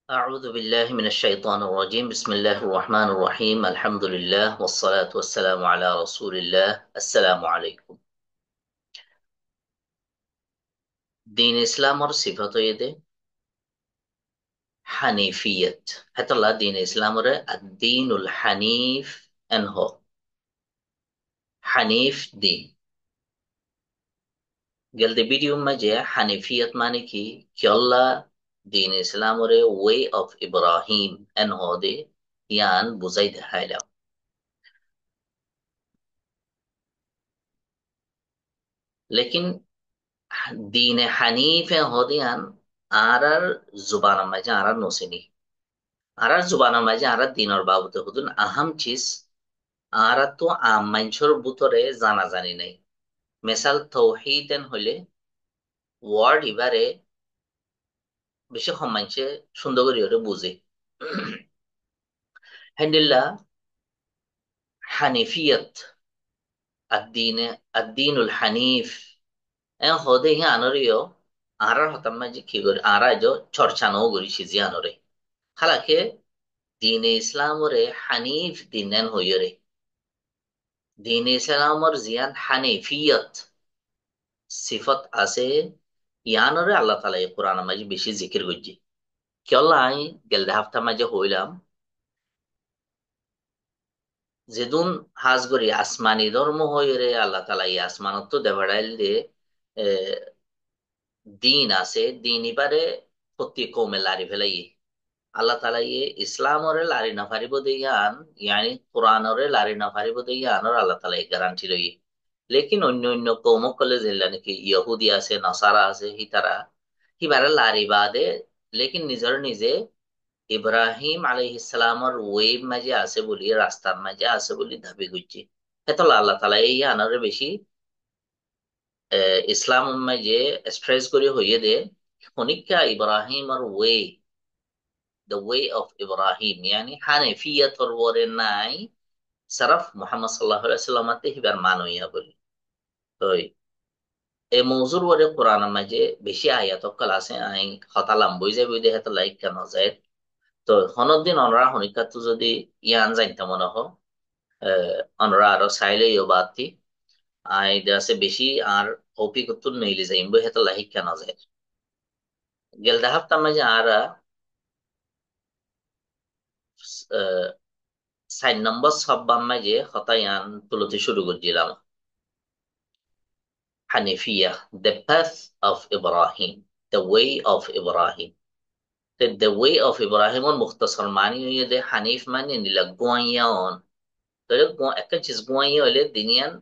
أعوذ بالله من الشيطان الرجيم بسم الله الرحمن الرحيم الحمد لله والصلاة والسلام على رسول الله السلام عليكم دين إسلام اور صفات يده حنيفية حتى الله دين إسلام اور الدين الحنيف أنه حنيف دين قال دي فيديو ما جاء حنيفية معنی کی الله دين إسلام اور way of إبراهيم أنه دي يان بزيد حالا लेकिन दीन हनीफ হদিয়ান আরার জুবান মাঝে আরার নসিনি আরার জুবান মাঝে আরার দিনর বাবতে হুদুন আহাম চিজ আরা তো আম মাঞ্চর বুতরে জানা জানি নাই মেসাল তৌহিদেন হইলে ওয়ার্ড ইবারে বেশি কম মানছে সুন্দর করে ওরে বুঝে হেন্ডিল্লা হানিফিয়ত আদ্দিন আদ্দিনুল হানিফ হদে হি আনরিও আরার হতাম মাঝে কি করে আরা চর্চা নও করি সিজি আনরে হালাকে دین اسلام রে হানিফ দিনেন হইরে দিন ইসলামর জিয়ান হানিফিয়ত সিফত আছে ইয়ানরে আল্লাহ তাআলা এই কোরআন মাঝে বেশি জিকির করছে কেলা আই গেলদে হাফতা মাঝে হইলাম যেদুন হাজ করি আসমানি ধর্ম হইরে আল্লাহ তাআলা এই আসমানত দেবাড়াইল দে দিন আছে দিন ইবারে প্রতি কৌমে লারি ফেলাই আল্লাহ তালা ইসলাম ওরে লারি না পারিব দিয়ান ইয়ানি কোরআন ওরে লারি না পারিব দিয়ান ওর আল্লাহ তালা গ্যারান্টি লই লেকিন অন্য অন্য কৌম কলে যেলা নাকি ইহুদি আছে নসারা আছে হিতারা হিবারে লারি বাদে লেকিন নিজের নিজে ইব্রাহিম আলাইহিসসালামর ওয়েব মাঝে আছে বলি রাস্তার মাঝে আছে বলি দাবি করছে এত আল্লাহ তালা এই আনারে বেশি ইসলাম মাঝে স্ট্রেস করে হইয়ে দে খনিকা ইব্রাহিম আর way the way of Ibrahim yani হানিফিয়াতর ওরে নাই সারাফ মুহাম্মদ সাল্লাল্লাহু আলাইহি সাল্লামাতে হিবার মানইয়া বলি তো এই মৌজুর ওরে কোরআন মাঝে বেশি আয়াত কল আছে আই হতালাম বই যাই বই দেখে তো লাইক কেন যায় তো হনদিন অনরা হনিকাত যদি ইয়ান জানতে মনে হ অনরা আরো চাইলে ইয় বাতি আই আছে বেশি আর অপিকত নইলে যাইম বই হেত লাইক কেন যায় গেল দাহাপ্তার মাঝে আর 4 নম্বর সব্বার মাঝে হতায়ান তুলতে শুরু করছিলাম Hanifiya, the path of Ibrahim, the way of Ibrahim. The way of Ibrahim on মুখতাসর মানি হইয়ে দে হানিফ মানি নিলা গোয়াইয়া অন তাহলে একটা চিজ গোয়াইয়া হইলে দিনিয়ান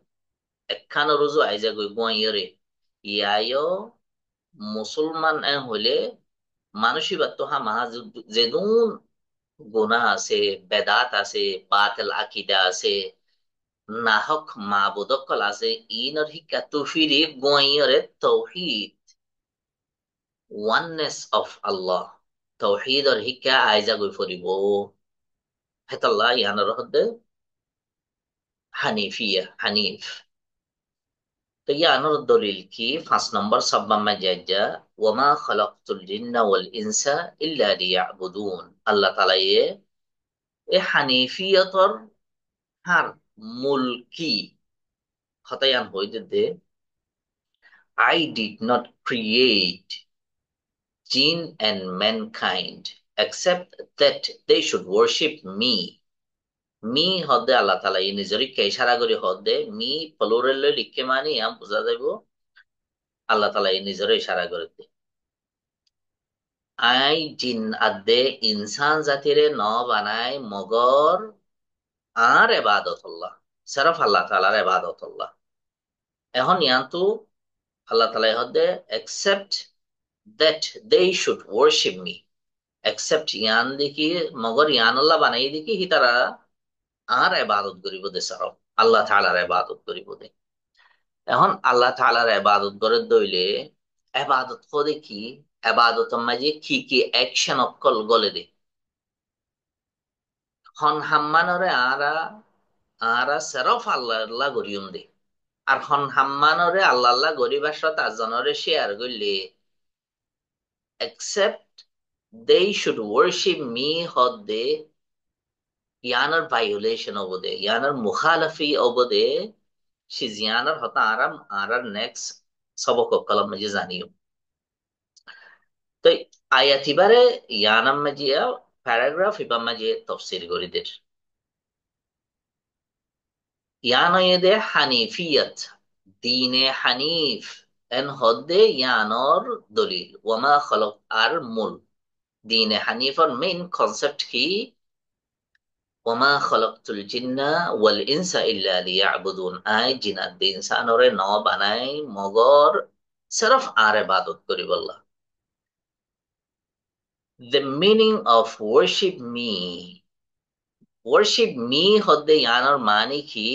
একখান রুজু আইজা গই গোয়াইয়া রে ইয়ায়ও মুসলমান হইলে মানুষই বাত্ত হা মাহা যেদুন গুনাহ আছে বেদাত আছে বাতিল আকিদা আছে নাহক মাবুদকল আছে ইনর শিক্ষা তুফিরি গোয়াইয়রে তৌহিদ ওয়াননেস অফ আল্লাহ তৌহিদর শিক্ষা আইজা গৈ ফুৰিব হেতাল্লাহ ইয়ানৰ হদে হানিফিয়া হানিফ তো ইয়ানৰ দলিল কি 5 নম্বর সাব্বাম মাজাজ্জা ওয়ামা খালাকতুল জিন্না ওয়াল ইনসা ইল্লা লিয়াবুদুন আল্লাহ তাআলা এ হানিফিয়তর হার মূল কি হতায়ান হইতে দে I did not create jinn and mankind except that they should worship me. মি হদে আল্লাহ তালা এই নিজের ইশারা করে হদে মি প্লুরাল লিখে মানি আম বোঝা যাইব আল্লাহ তালা এই নিজের ইশারা করে দে আই জিন আদে ইনসান জাতিরে ন বানায় মগর আর এবাদতুল্লাহ সিরফ আল্লাহ তালার এবাদতুল্লাহ এখন ইয়ান্তু আল্লাহ তালা হদে except that they should worship me except ইয়ান দেখি মগর ইয়ান আল্লাহ বানাই দেখি হি তারা আর এবাদত করিব দে সারব আল্লাহ তাআলার এবাদত করিব দে এখন আল্লাহ তাআলার এবাদত করে দইলে এবাদত করে কি এবাদতের মাঝে কি কি অ্যাকশন অকল গলে দে হন হাম্মানরে আরা আরা সেরফ আল্লাহ আল্লাহ গরিয়ম দে আর হন হাম্মানরে আল্লাহ আল্লাহ গরিবার সাথে আজনরে শেয়ার করলে except they should worship me hodde yanar violation obode yanar mukhalafi obode shiz yanar hota arar next sabak kalam maji zaniyo তো আয়াত এবারে ইয়ানাম মাজিয়া প্যারাগ্রাফ ইবাম মাজিয়ে তফসির গরিদের ইয়ানয়েদে হানিফিয়াত দিনে হানিফ এন হদ্দে ইয়ানর দলিল ওয়ামা খলক আর মূল দিনে হানিফর মেইন কনসেপ্ট কি ওয়ামা খলকতুল জিন্না ওয়াল ইনসা ইল্লা লিয়াবুদুন আই জিনাত দিন ইনসানরে ন বানাই মগর সিরফ আর ইবাদত করি বল্লাহ the meaning of worship me hodde yanar mani ki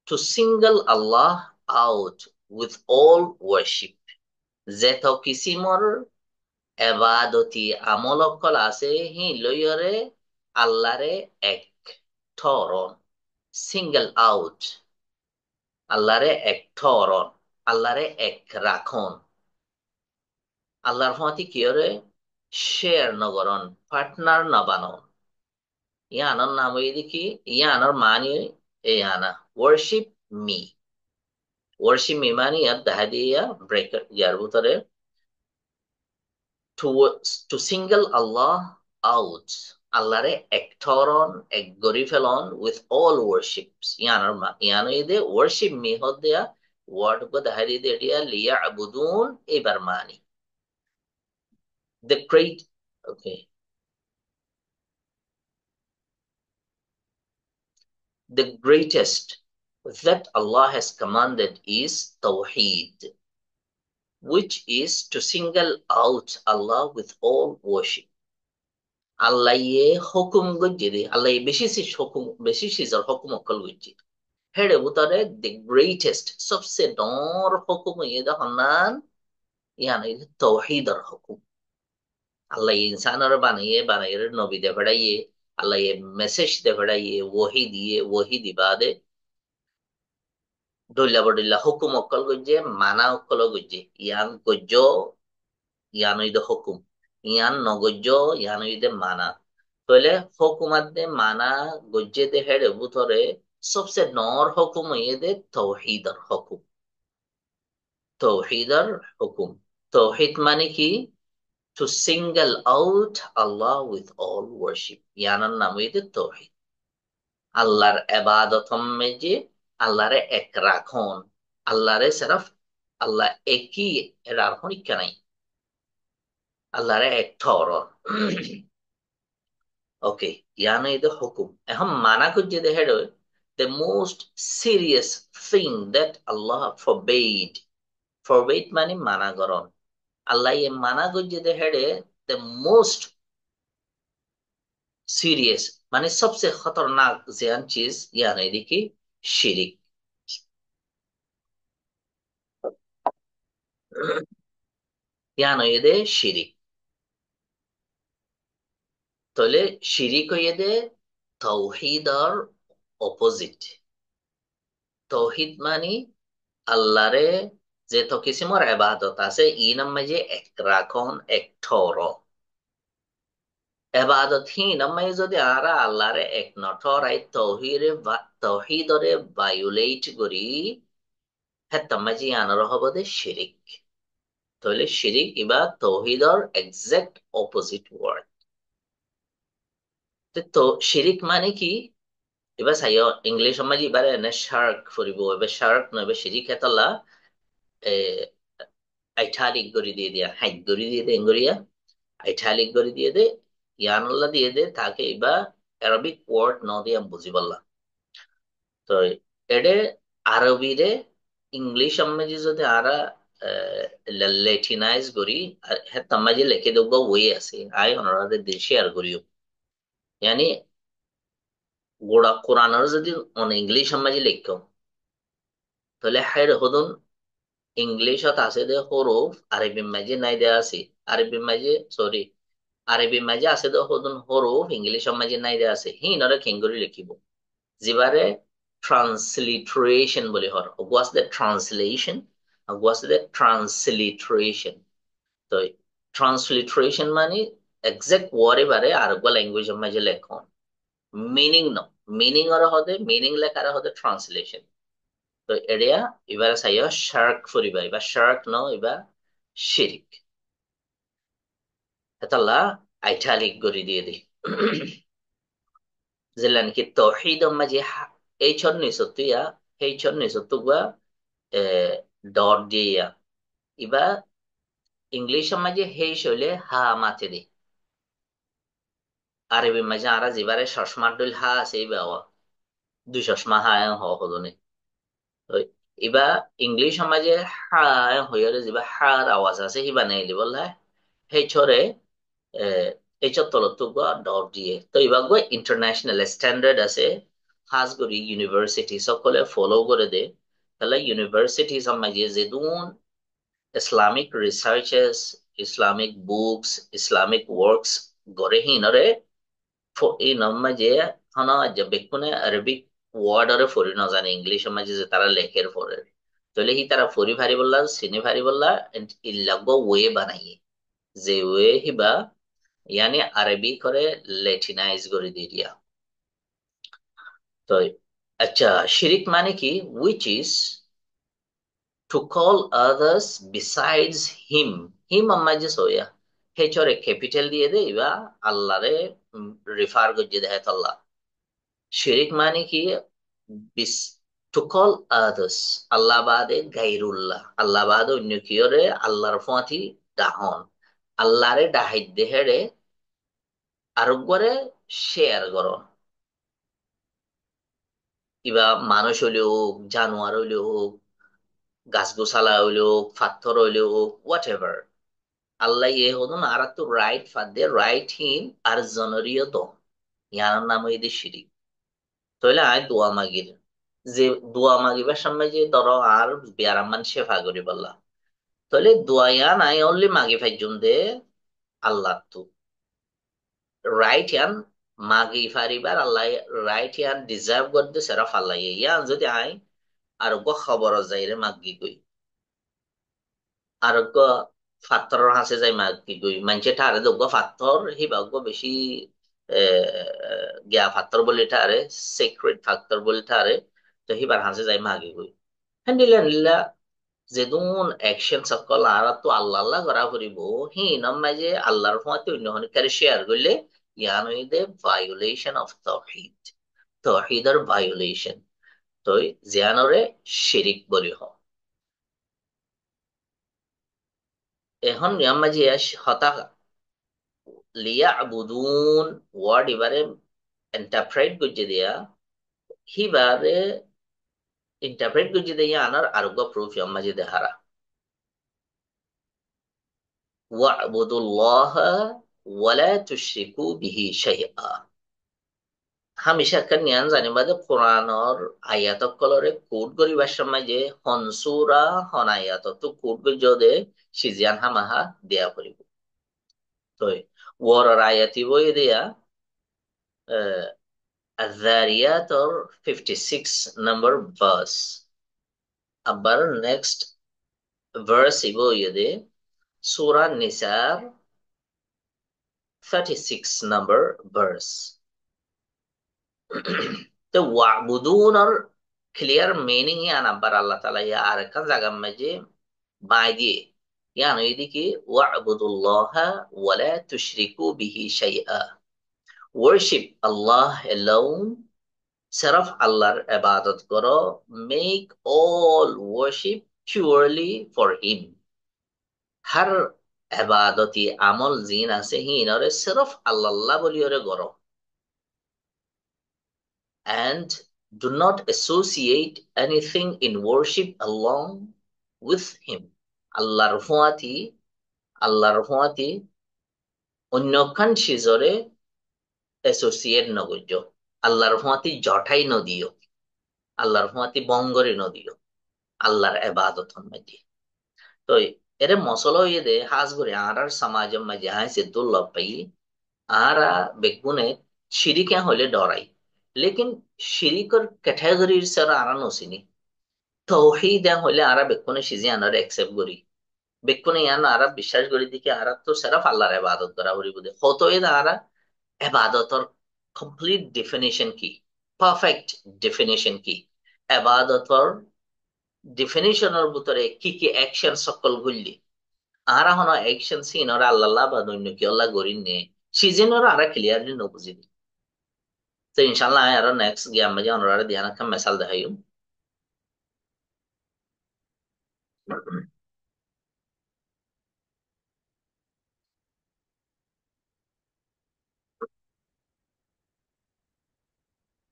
to single Allah out with all worship যেত কিসিমর এবাদতি আমলকল আছে হি লইয়রে আল্লাহরে এক ঠরন সিঙ্গেল আউট আল্লাহরে এক ঠরন আল্লাহরে এক রাখন আল্লাহর ফাঁতি কিয়রে শেয়ার নগরন পার্টনার নবানন ইয়ানোর নাম হয়ে দেখি ইয়ানোর মানি Iyana worship me worship me মানে ইয়াত দেখা দিয়া ব্রেকেট ইয়ার ভিতরে to single Allah out আল্লাহরে এক ধরন এক গরি ফেলন with all worships ইয়ানোর ইয়ানো ইদে worship me হদ দেয়া ওয়ার্ড গো দেখা দিয়ে দিয়া লিয়া আবুদুন এবার মানি the great okay the greatest that Allah has commanded is Tawheed, which is to single out Allah with all worship. Allah ye hukum gujjidi, Allah ye beshi sizar hukum okkal gujji. Hede butare the greatest, sabse dor hukum ye da hannan, yani Tawheed ar hukum. Allah ye insanar banaye nabi de badaye, Allah ye message de badaye, wahi dibade, dole bodilla hukum okkal gujje mana okkal gujje yan gujjo yanoide hukum yan nogujjo yanoide mana tole hukumadde mana gujje de hede butore सबसे nor हुकुम ये दे तौहीदर हुकुम तौहीद माने की to single out Allah with all worship यानन नाम ये दे तौहीद আল্লাহর এবাদত মেজে আল্লাহরে এক রাখন আল্লাহরে সেরফ আল্লাহ একই এর আর হনিকা নাই আল্লাহরে এক থরন ওকে ইয়ানো ইদে হুকুম এখন মানা করছে দে head the most serious thing that Allah forbade মানে মানা করন আল্লাহ এ মানা করছে দে হেডে the most serious মানে সবচেয়ে খতরনাক জিয়ান চিজ ইয়ানো এদিকে শিরিক ইয়ানো এদে শিরিক তাহলে শিরিক হইয়ে তৌহিদ আর অপোজিট তৌহিদ মানে আল্লাহরে যে তো কিসিমর এবাদত আছে ই নামে যে এক রাখন এক ঠর এবাদত হি নামে যদি আরা আল্লাহরে এক নঠরাই তৌহিদরে ভায়োলেট করি হ্যাঁ তামাজি আনার হবদে শিরিক তাহলে শিরিক ইবা তৌহিদর এক্সাক্ট অপোজিট ওয়ার্ড তো শিরিক মানে কি এবার চাইও ইংলিছ সমাজি এবারে এনে শার্ক ফুৰিব এবার শার্ক নয় এবার শিরিক হেতলা এ আইঠালিক গড়ি দিয়ে দিয়া হাইট গড়ি দিয়ে দে এঙ্গরিয়া আইঠালিক গড়ি দিয়ে দে ইয়ানুল্লাহ দিয়ে দে তাকে এবার অ্যারবিক ওয়ার্ড ন দিয়ে বুঝি পারলাম তো এডে আরবিরে ইংলিশ সমাজি যদি আরা লেটিনাইজ করি আর হ্যাঁ তামাজি লিখে দেবো ওয়ে আছে আই অনারাদের দেশে আর করিও यानी গোড়া কোরআনের যদি ইংলিশ সমাজি লিখো তাহলে হাইর হদুন ইংলিশত আছে দে হরফ আরবি মাঝে নাই দেয়া আছে আরবি মাঝে সরি আরবি মাঝে আছে দে হদুন হরফ ইংলিশ মাঝে নাই দেয়া আছে হি নরে খেঙ্গুরি লিখিব যেবারে ট্রান্সলিটারেশন বলে হর ওয়াস the translation was the transliteration তো ট্রান্সলিটারেশন মানে এক্সাক্ট ওয়ার্ড এবারে আরেকবা ল্যাঙ্গুয়েজের মাঝে লেখন মিনিং ন মিনিং ওর হদে মিনিং লেখার হদে ট্রান্সলেশন তো এরিয়া এবারে চাইও শার্ক ফুরিবা এবার শার্ক ন এবার শিরিক এতলা আইটালিক গড়ি দিয়ে দি যেলান কি তৌহিদ মাঝে এই ছন নিসতুয়া এই ছন নিসতুয়া ডট দিয়া ইবা ইংলিশ মাঝে হেই শৈলে হা মাতে দি আরবি মাঝে আরা জিবারে সসমার ডুল হা আছে ইবা দুই চশমা হা হদনে তো ইবা ইংলিশ সমাজে হা হইয়ারে যিবা হার আওয়াজ আছে সিবা নেই বললা সেই ছরে এই তলত ডর দিয়ে তো এবার গো ইন্টারন্যাশনাল স্ট্যান্ডার্ড আছে খাস করে ইউনিভার্সিটি সকলে ফলো করে দে তাহলে ইউনিভার্সিটি সমাজে যেদুন Islamic researches Islamic books Islamic works গড়ে হিনরে এই নমাজে হনা যে বেকুনে আরবিক ওয়ার্ড আরে ফরি ন জানে ইংলিশ মাঝে যে তারা লেখের ফরে তাহলে হি তারা ফরি ভারি বললা সিনি ভারি বললা ইল্লাগো ওয়ে বানাইয়ে যে ওয়ে হিবা ইয়ানি আরবি করে ল্যাটিনাইজ করে দিয়ে দিয়া তো আচ্ছা শিরিক মানে কি which is to call others besides him him আম্মা যে সোয়া হে চরে ক্যাপিটাল দিয়ে দে ইবা আল্লাহরে রিফার করে দেয় আল্লাহ শিরিক মানে কি বিস টু কল আদার্স আল্লাহ বাদে গাইরুল্লাহ আল্লাহ বাদে অন্য কিয়রে আল্লাহর ফাঁথি ডাহন আল্লাহরে ডাহাই দেহেরে আরোগ্যরে শেয়ার করন কিবা মানুষ হইলেও হোক জানোয়ার হইলেও হোক গাছ গোছালা হইলেও হোক পাথর হইলেও হোক হোয়াট এভার আল্লাহ ইয়ে হদুন আর তো রাইট ফাদে রাইট হিম আর জনরিয় তো ইয়ার নাম হইতে শিরিক তাহলে আয় দোয়া মাগির যে দোয়া মাগিবার সামনে যে ধরো আর বিয়ারামান শেফা করি বললা তাহলে দোয়া ইয়ান আই অনলি মাগি ফাইজুম দে আল্লাহ তু রাইট ইয়ান মাগি ফারিবার আল্লাহ রাইট ইয়ান ডিজার্ভ করতে সেরা ফাল্লাই ইয়ান যদি আই আর খবর যাইরে মাগি কই আর ফাত্তর হাসে যাই মাগি কই মানছে তারে দোগ ফাত্তর হিবাগ বেশি গিয়া ফাত্তর বলে তারে সিক্রেট ফাত্তর বলে তারে তো হিবার হাসে যাই মাগি কই হ্যান্ডিলা নিলা যেদুন অ্যাকশন সকল আর তো আল্লাহ আল্লাহ করা করিব হি নমাজে আল্লাহর ফতে অন্য হনিকারে শেয়ার করলে ইয়ান হইদে ভায়োলেশন অফ তৌহিদ তৌহিদের ভায়োলেশন তো জিয়ানরে শিরিক বলি হ এখন ইয়ামাজি হতা লিয়া আবুদুন ওয়ার্ড এবারে ইন্টারপ্রেট করছে দিয়া হিবারে ইন্টারপ্রেট করছে দিয়া আনার আরোগ্য প্রুফ ইয়ামাজি দেহারা ওয়াবুদুল্লাহ ওয়ালা তুশরিকু বিহি শাইআ হামেশা একটা নিয়ান জানিবা যে কোরআনর আয়াতক কলরে কোড করিবার সময় যে হনসুরা হন আয়াত তো কোড করি যদি সিজিয়ান হামাহা দেয়া করিব তো ওর আয়াতি বই দেয়া الذاريات or 56 number verse আবার নেক্সট verse ইবো ইয়ে সূরা নিসার 36 number verse তো ওয়াবুদুন আর ক্লিয়ার মিনিং ইয়ান আব্বার আল্লাহ তাআলা ইয়া আর একটা জায়গা মাঝে বাই দিয়ে ইয়ান এদিকে ওয়াবুদুল্লাহ ওয়ালা তুশরিকু বিহি শাইআ worship Allah alone সেরফ আল্লাহর ইবাদত করো make all worship purely for him হর ইবাদতি আমল জিন আছে হিনরে সেরফ আল্লাহ বলিয়রে করো and do not associate anything in worship along with him. আল্লাহর ফুয়াতি আল্লাহর ফুয়াতি অন্যখান সিজরে অ্যাসোসিয়েট নগর্য আল্লাহর ফুয়াতি জঠাই নদিও আল্লাহর ফুয়াতি বঙ্গরে নদিও আল্লাহর এবাদত মধ্যে তো এরে মসল হয়ে দে হাজ করে আর সমাজের মাঝে হাসে দুর্লভ পাই আরা বেগুনে শিরিকে হলে ডরাই লেকিন শিরিকর ক্যাটাগরির সারা আরা নসিনি তৌহিদ হলে আরা বেকুনে সিজি আনার একসেপ্ট করি বেক্ষণ ইয়ান আরা বিশ্বাস করি দিকে আরা তো সেরাফ আল্লাহর ইবাদত করা হরি বুঝে কত আরা ইবাদতর কমপ্লিট ডেফিনেশন কি, পারফেক্ট ডেফিনেশন কি, ইবাদতর ডেফিনেশনের ভিতরে কি কি অ্যাকশন সকল গুলি আরা হন অ্যাকশন সিন ওরা আল্লাহ বা দৈন্য কি আল্লাহ গরিন নে সিজন ওরা আরা ক্লিয়ারলি নবুঝি তো ইনশাল্লাহ আরো নেক্সট গিয়ে আমরা যে অনরারে ধ্যান একটা মেসাল দেখাইম।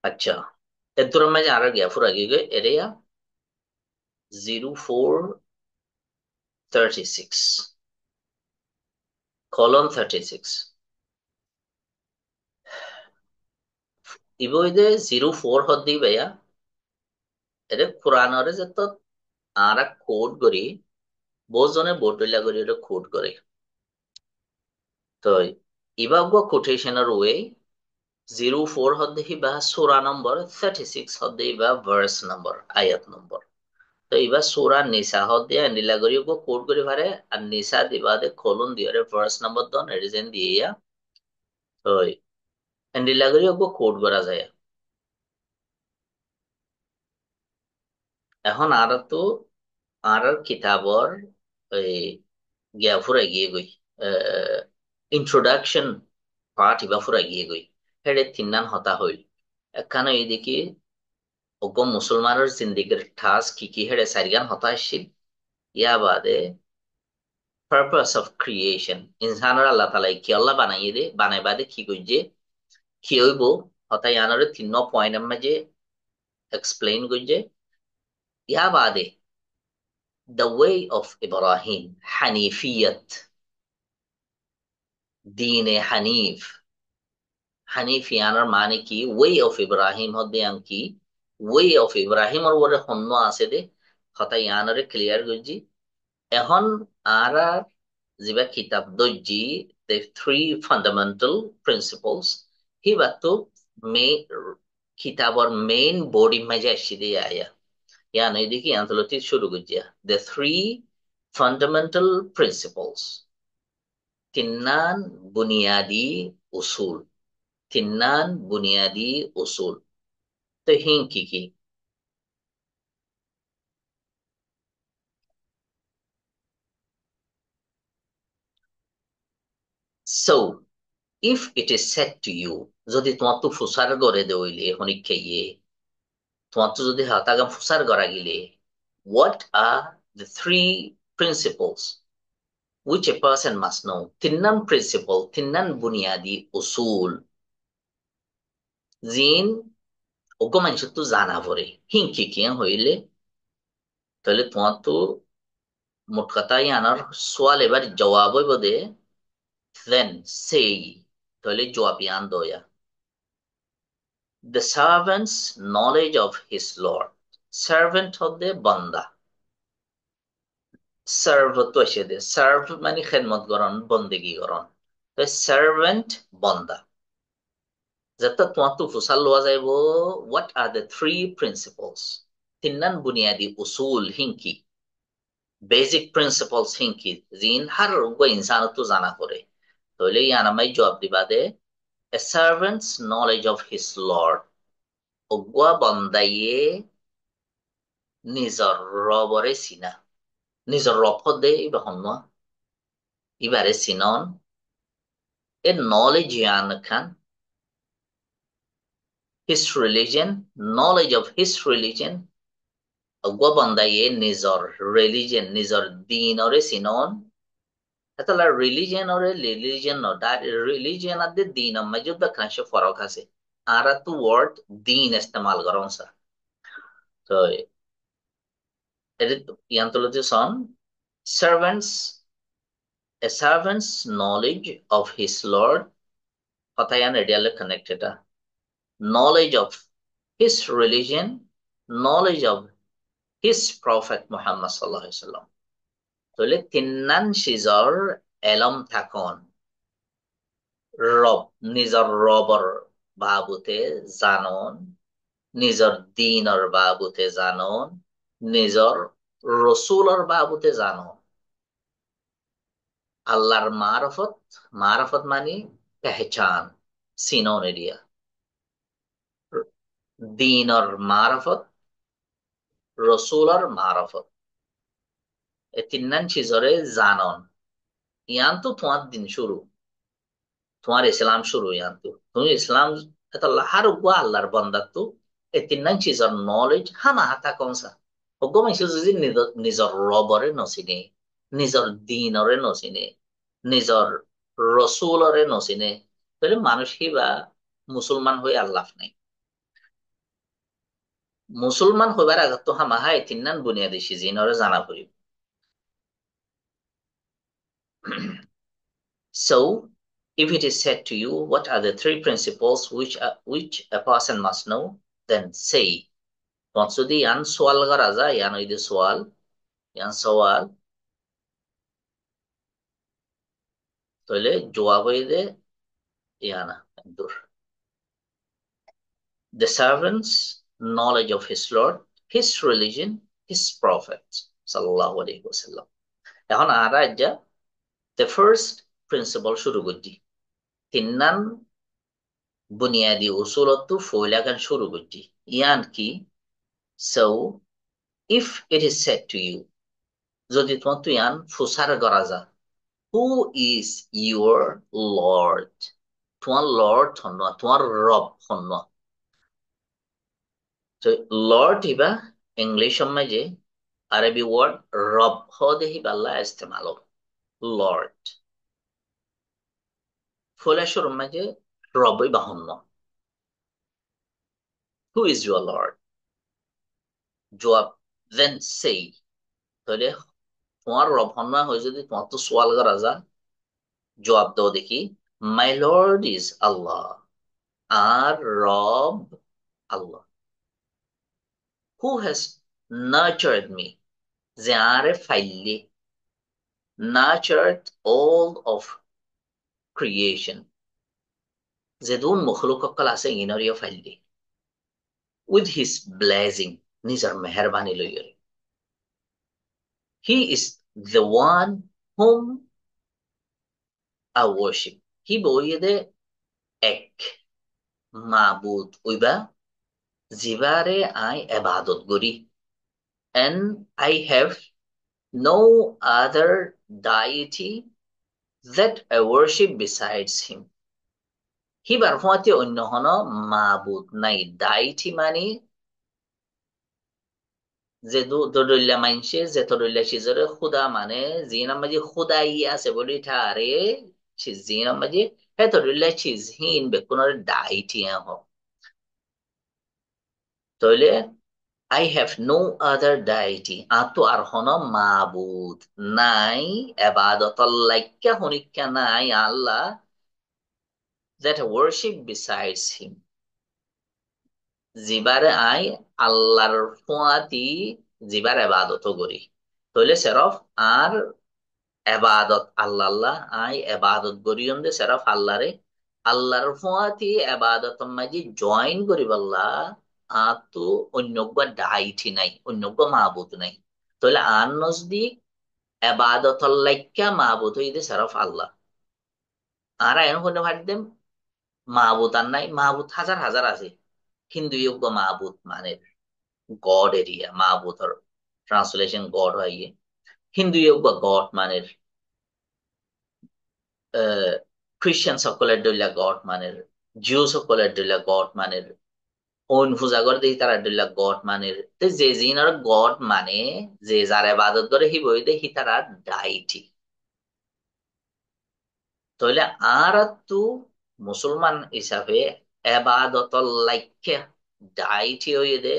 আচ্ছা এর মাঝে আরো গিয়া ফুরা গিয়ে এরিয়া 0436 colon 36 ইবইদে 04 হদ্দি ভাইয়া এটা কোরআনরে যে তো আরা কোড করি বহুজনে বোটলা করি এটা কোড করে তো ইবাগ কোটেশনের ওয়ে 04 হদ্দি বা সূরা নম্বর 36 হদ্দি বা ভার্স নম্বর আয়াত নম্বর তো এবার সূরা নিসা হদ্দি নিলা করি কোড করে পারে আর নিসা দিবাদে কলন দিয়ে ভার্স নম্বর দন রিজেন দিয়ে তো নিলা করি কোড করা যায় এখন আর তো আর কিতাবর ওই গিয়া ফুরাই গিয়ে গই ইন্ট্রোডাকশন পাঠ ইবা ফুরাই গিয়ে গই হেডে তিন্নান হতা হইল একখানে এইদিকে অজ্ঞ মুসলমানের জিন্দিগির ঠাস কি কি হেডে সারিগান হতা আসছিল ইয়া বাদে পারপাস অফ ক্রিয়েশন ইনসানের আল্লাহ তালাই কি আল্লাহ বানাইয়ে দে বানাই বাদে কি কই যে কি হইব হতা ইয়ানরে তিন্ন পয়েন্টের মাঝে এক্সপ্লেইন কই যে ইয়া বাদে the way of Ibrahim হানিফিয়ত দিনে হানিফ হানিফিয়ানার মানে কি ওয়ে অফ ইব্রাহিম হদ্দে আং কি ওয়ে অফ ইব্রাহিমর ওরে হন্য আছে দে হতা ইয়ানরে ক্লিয়ার করছি এখন আর যিবা কিতাব দর্জি the three fundamental principles হিবাতো মে কিতাবর মেইন বডি মাঝে আসছি দিয়ে আয়া ইয়ান এদিকে আন্তর্জাতিক শুরু করছি the three fundamental principles তিন্নান বুনিয়াদি উসুল তিন্নান বুনিয়াদি উসুল তো হিং কি কি so if it is said to you যদি তোমার তো ফুসার গড়ে দেইলে হনিক খেয়ে তোমার তো যদি হাতাগাম ফুসার গড়া গিলে what are the three principles which a person must know তিন্নান প্রিন্সিপল তিন্নান বুনিয়াদি উসুল জিন ওগো মানুষ তো জানা পড়ে হিং কি কি হইলে তাহলে তোমার তো মোট কথাই আনার সোয়াল এবার জবাব হইব দে then say তাহলে জবাবিয়ান দয়া the servant's knowledge of his lord servant হতে বান্দা সার্ভ তো এসে দে সার্ভ মানে খেদমত করন বন্দেগি করন তো সার্ভেন্ট বান্দা যাতে তোমার তো ফুসাল লওয়া যাইব what are the three principles তিন্নান বুনিয়াদি উসুল হিংকি বেসিক প্রিন্সিপলস হিংকি জিন হার ইনসান তো জানা করে তাহলে ইয়ানামাই জবাব দিবা দে a servant's knowledge of his lord অগুয়া বন্দাইয়ে নিজৰ ৰবৰে চিনা নিজৰ ৰফত দে ইবা হন্যা ইবাৰে চিনন এ knowledge ইয়ান খান his religion knowledge of his religion অগুয়া বন্দাইয়ে নিজৰ religion নিজৰ দিনৰে চিনন এতলা রিলিজিয়ন ন রিলিজিয়ন আদে দিন মাঝে বেকাংশ ফরক আছে আর তো ওয়ার্ড দিন ইস্তেমাল করন সা তো এটা ইয়ান্তলতে সন servants a servant's knowledge of his Lord, Hatayan ideally connected. Knowledge of his religion, knowledge of his Prophet Muhammad Sallallahu Alaihi Wasallam. তাহলে তিন্নান সিজর এলম থাকন রব নিজর রবর বাবুতে জানন নিজর দিনর বাবুতে জানন নিজর রসুলর বাবুতে জানন আল্লাহর মারফত, মারফত মানে পেহচান, চিনন এরিয়া। দিনর মারফত, রসুলর মারফত, এই তিন্নান চিজরে জানন। ইয়ান তো তোমার দিন শুরু, তোমার ইসলাম শুরু ইয়ান তো। তুমি ইসলাম এটা হার উগুয়া আল্লাহর বন্দাত্তু এই তিন্নান চিজর নলেজ হামা হাতা কমসা। ওগো মাইসু যদি নিজর রবরে নচিনে, নিজর দিনরে নচিনে, নিজর রসুলরে নচিনে, তাহলে মানুষ কিবা মুসলমান হয়ে আল্লাহ নাই। মুসলমান হইবার আগত তো হামাহা এই তিন্নান বুনিয়াদি সিজিনরে জানা করিব। So, if it is said to you, what are the three principles which a person must know? Then say. Maksudi yan soal garaza, yan oide soal, yan soal, toile jawab oide yana dur. The servant's knowledge of his Lord, his religion, his prophet, sallallahu alaihi wasallam. এখন ara যা the first principle শুরু করছি, তিন্নান বুনিয়াদি উসুলত্তু ফইলাগান শুরু করছি। ইয়ান কি? So, if it is said to you, যদি তোমার তুইয়ান ফুসার করা যা, who is your Lord? তোমার লর্ড হন, তোমার রব হন। তো লর্ড হিবা ইংলিশ মাঝে আরবি ওয়ার্ড রব হদে হিবা আল্লাহ ইস্তেমাল লর্ড। ফুলেশ্বর মাঝে রবই বা হন। Who is your Lord? জবাব দেন সেই। তাহলে তোমার রব হন হয়ে যদি তোমার তো সোয়াল করা যা, জবাব দাও দেখি, মাই লর্ড ইজ আল্লাহ, আর রব আল্লাহ। হু হ্যাজ নার্চার্ড মি, যে আরে ফাইলি, নার্চার্ড অল অফ ক্রিয়েশন, যে দুন মখলুক অকল আছে ইনরিও ফাইলি, উইথ হিজ ব্লেজিং, নিজের মেহরবানি লইয়রে। He is the one whom I worship, হি বইয়ে এক মাবুদ উইবা জিবারে আই এবাদত করি। And I have no other deity that I worship besides him. হিবার ফতে অন্য হন মাবুদ নাই। ডাইটি মানে যে দরিল্লা মাইনছে, যে তরিল্লা সিজরে খুদা মানে জিনার মাঝে খুদাই আছে বলি ঠারে জিনার মাঝে হে তরিল্লা চিজ হিন বেকুনের ডাইটি হোক। তাইলে I have no other deity. আতো আর হন মাবুদ নাই, এবাদতল লাইক্কা হনিক্কা নাই আল্লাহ, that I worship besides him. জিবারে আই আল্লাহর ফুয়াতি জিবার এবাদত করি। তাহলে সেরফ আর এবাদত আল্লাহ আল্লাহ আই এবাদত করি দে সেরফ আল্লাহরে। আল্লাহর ফুয়াতি এবাদত মাঝে জয়েন করি বললা আতো অন্যজ্ঞ ডাইটি নাই, অন্যজ্ঞ মাহবুদ নাই। তাহলে আর নজদিক এবাদতল লাইক্কা মাহবুদ হইতে সেরফ আল্লাহ। আর এখন কোনো ভাট দেম মাহবুদ আর নাই, মাহবুদ হাজার হাজার আছে। হিন্দু যোগ্য মাহবুদ মানে গড এরিয়া, মাহবুদর ট্রান্সলেশন গড হয় গিয়ে হিন্দু যোগ্য গড মানে খ্রিস্টান সকলের দৈলা গড মানে, জিও সকলের দৈলা গড মানে, অন পূজাগর দিই তারা দৈলা গড মানে। যে জিনার গড মানে যে যার এবাদত করে হি বইতে হি তারা ডাইটি। তাহলে আর তো মুসলমান হিসাবে এবাদত লাইকে ডাইটি হয়ে দে,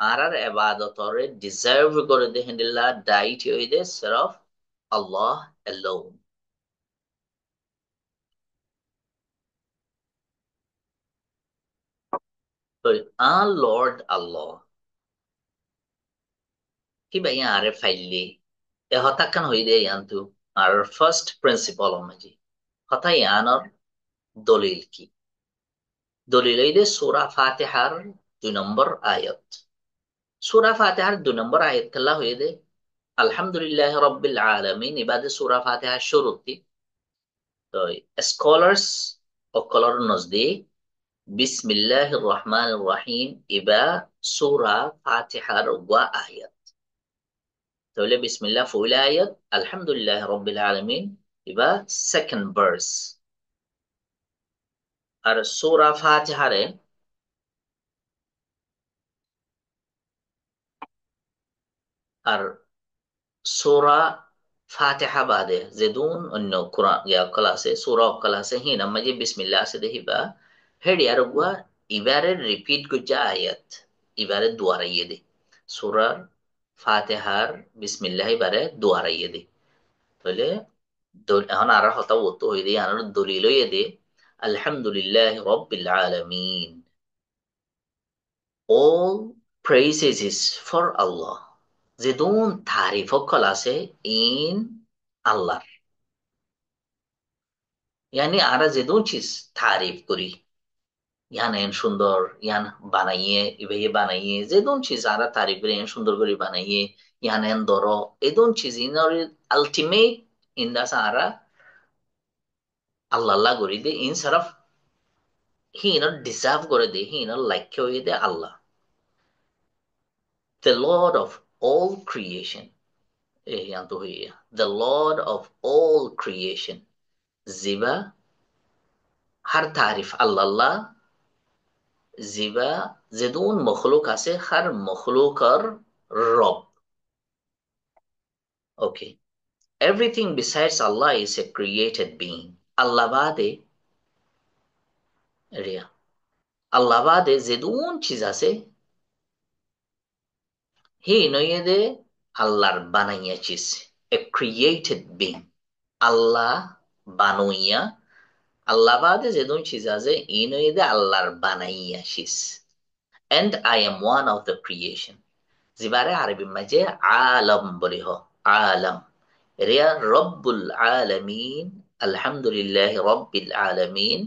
আর আর এবাদতরে ডিজার্ভ করে দে হিন্দিল্লা ডাইটি হয়ে দে সিরফ আল্লাহ alone. তো our Lord Allah কি ভাই আরে ফাইলি এ হতাকান হই দে ইয়ান্তু আর ফার্স্ট প্রিন্সিপাল মাঝি হতা ইয়ানর দলিল কি? দলিল হই দে সূরা ফাতিহার 2 নম্বর আয়াত। সূরা ফাতিহার 2 নম্বর আয়াত কাল্লা হই দে আলহামদুলিল্লাহ রাব্বিল আলামিন, ইবাদে সূরা ফাতিহার শুরুতে তো স্কলার্স অকলর নজদিক বিসমিল্লাহির রহমানির রহিম ইবা সূরা ফাতিহার ওয়া আয়াত। তাহলে বিসমিল্লাহ ফুল আয়াত, আলহামদুলিল্লাহ রাব্বিল আলামিন ইবা সেকেন্ড ভার্স। আর সূরা ফাতিহারে আর সূরা ফাতিহা বাদে যেদুন অন্য কোরআন অক্কল আছে, সূরা অক্কল আছে, হিন আম্মা যে বিসমিল্লাহ আছে দেহিবা হেডি আর গুয়া ইবারে রিপিট গুজা আয়াত, ইবারে দুয়ারাইয়ে দে সূরার ফাতিহার বিসমিল্লাহ ইবারে দুয়ারাইয়ে দে। তাহলে এখন আর হতা ওতো হই দে আর দলিল হইয়ে দে আলহামদুলিল্লাহ রাব্বিল আলামিন। All praises is for Allah. যেদুন তারিফ অক্কল আছে ইন আল্লাহ, ইয়ানি আরা যেদুন চিজ তারিফ করি, ইয়ান এন সুন্দর, ইয়ান বানাইয়ে ইভাইয়ে বানাইয়ে যেদুন চিজ আরা তারিফ করে এন সুন্দর করে বানাইয়ে, ইয়ান এন দর এদুন চিজ ইনর আলটিমেট ইন্দাস আরা আল্লাহ আল্লাহ করি they in Saraf he ইনর deserve করে দে, হি ইনর লাইক হয়ে দে আল্লাহ, the Lord of all creation. Yan to হইয়া the Lord of all creation. জিবা har তারিফ আল্লাহ আল্লাহ, জিবা যেদুন মখলুক আছে har মখলুকর রব। Okay. Everything besides Allah is a created being. আল্লাহ বাদে রিয়া আল্লাহ বাদে যেদুন চিজ আছে হি নইয়ে দে আল্লাহর বানাইয়া চিজ, a created being. আল্লাহ বানুইয়া আল্লাহ বাদে যেদুন চিজ আছে ই নইয়ে দে আল্লাহর বানাইয়া cheese. And I am one of the creation. জিবারে আরবি মাঝে আলম বলি হ, আলম রিয়া রব্বুল আলামিন, আলহামদুলিল্লাহ রব্বিল আলামিন।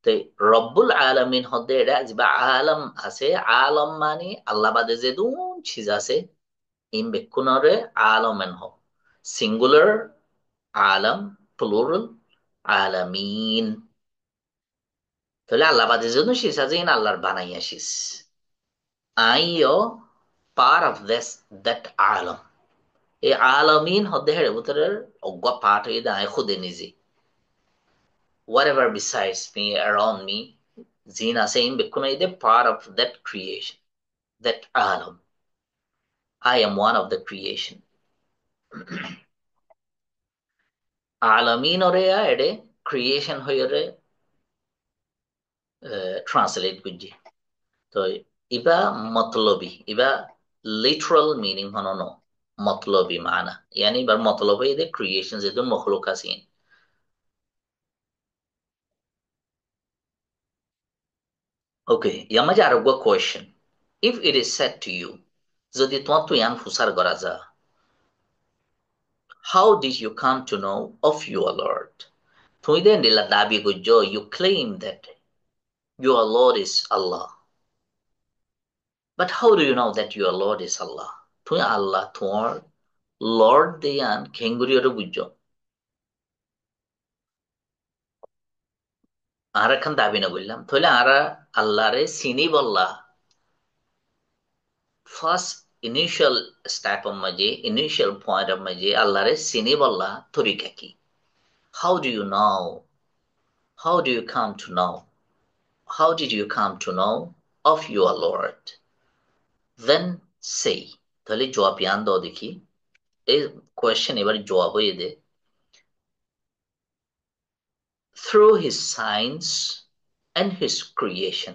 তো রব্বুল আলামিন হদে এটা জিবা আলম আছে, আলম মানে আল্লাহ বাদে যে দুন চিজ আছে ইম বেকুনরে আলমেন হ, সিঙ্গুলার আলম, প্লুরাল আলামিন। তাহলে আল্লাহ বাদে যে দুন চিজ আছে ইন আল্লাহর বানাইয়া চিজ। আইও part of this that আলম, এই আলামিন হদে হেরে ভিতরের অজ্ঞা পাঠ হয়ে দাঁড়ায় খুদে নিজে। Whatever besides me, around me, zina saying bekunayde part of that creation, that alam. I am one of the creation. Alamin oreya ede creation hoyore translate gujji. তো ইবা মতলবি, ইবা লিটারাল মিনিং হনো নো, মতলবি মানা ইয়ানি এবার মতলব হয়ে দে ক্রিয়েশন যেদুন মখলুক আছেন। ওকে, ইয়ার মাঝে আরো question, if it is said to you, যদি তোমার তুই আন ফুসার করা যা, how did you come to know of your Lord? তুমি দেন দিলা দাবি করছো, you claim that your Lord is Allah. But how do you know that your Lord is Allah? তুমি আল্লাহ তোমার লর্ড দিয়ান খেঙ্গুরিয়রে বুঝছো। আর এখন দাবি না বললাম, তাহলে আরা আল্লাহরে চিনি বললা ফার্স্ট ইনিশিয়াল স্টেপ মাঝে, ইনিশিয়াল পয়েন্ট মাঝে আল্লাহরে চিনি বললা তরিকা কি? How do you know? How do you come to know? How did you come to know of your Lord? Then say. তাহলে জবাব ইয়ান দাও দেখি, এই কোয়েশ্চেন এবার জবাব হয়ে দে, through his signs and his creation.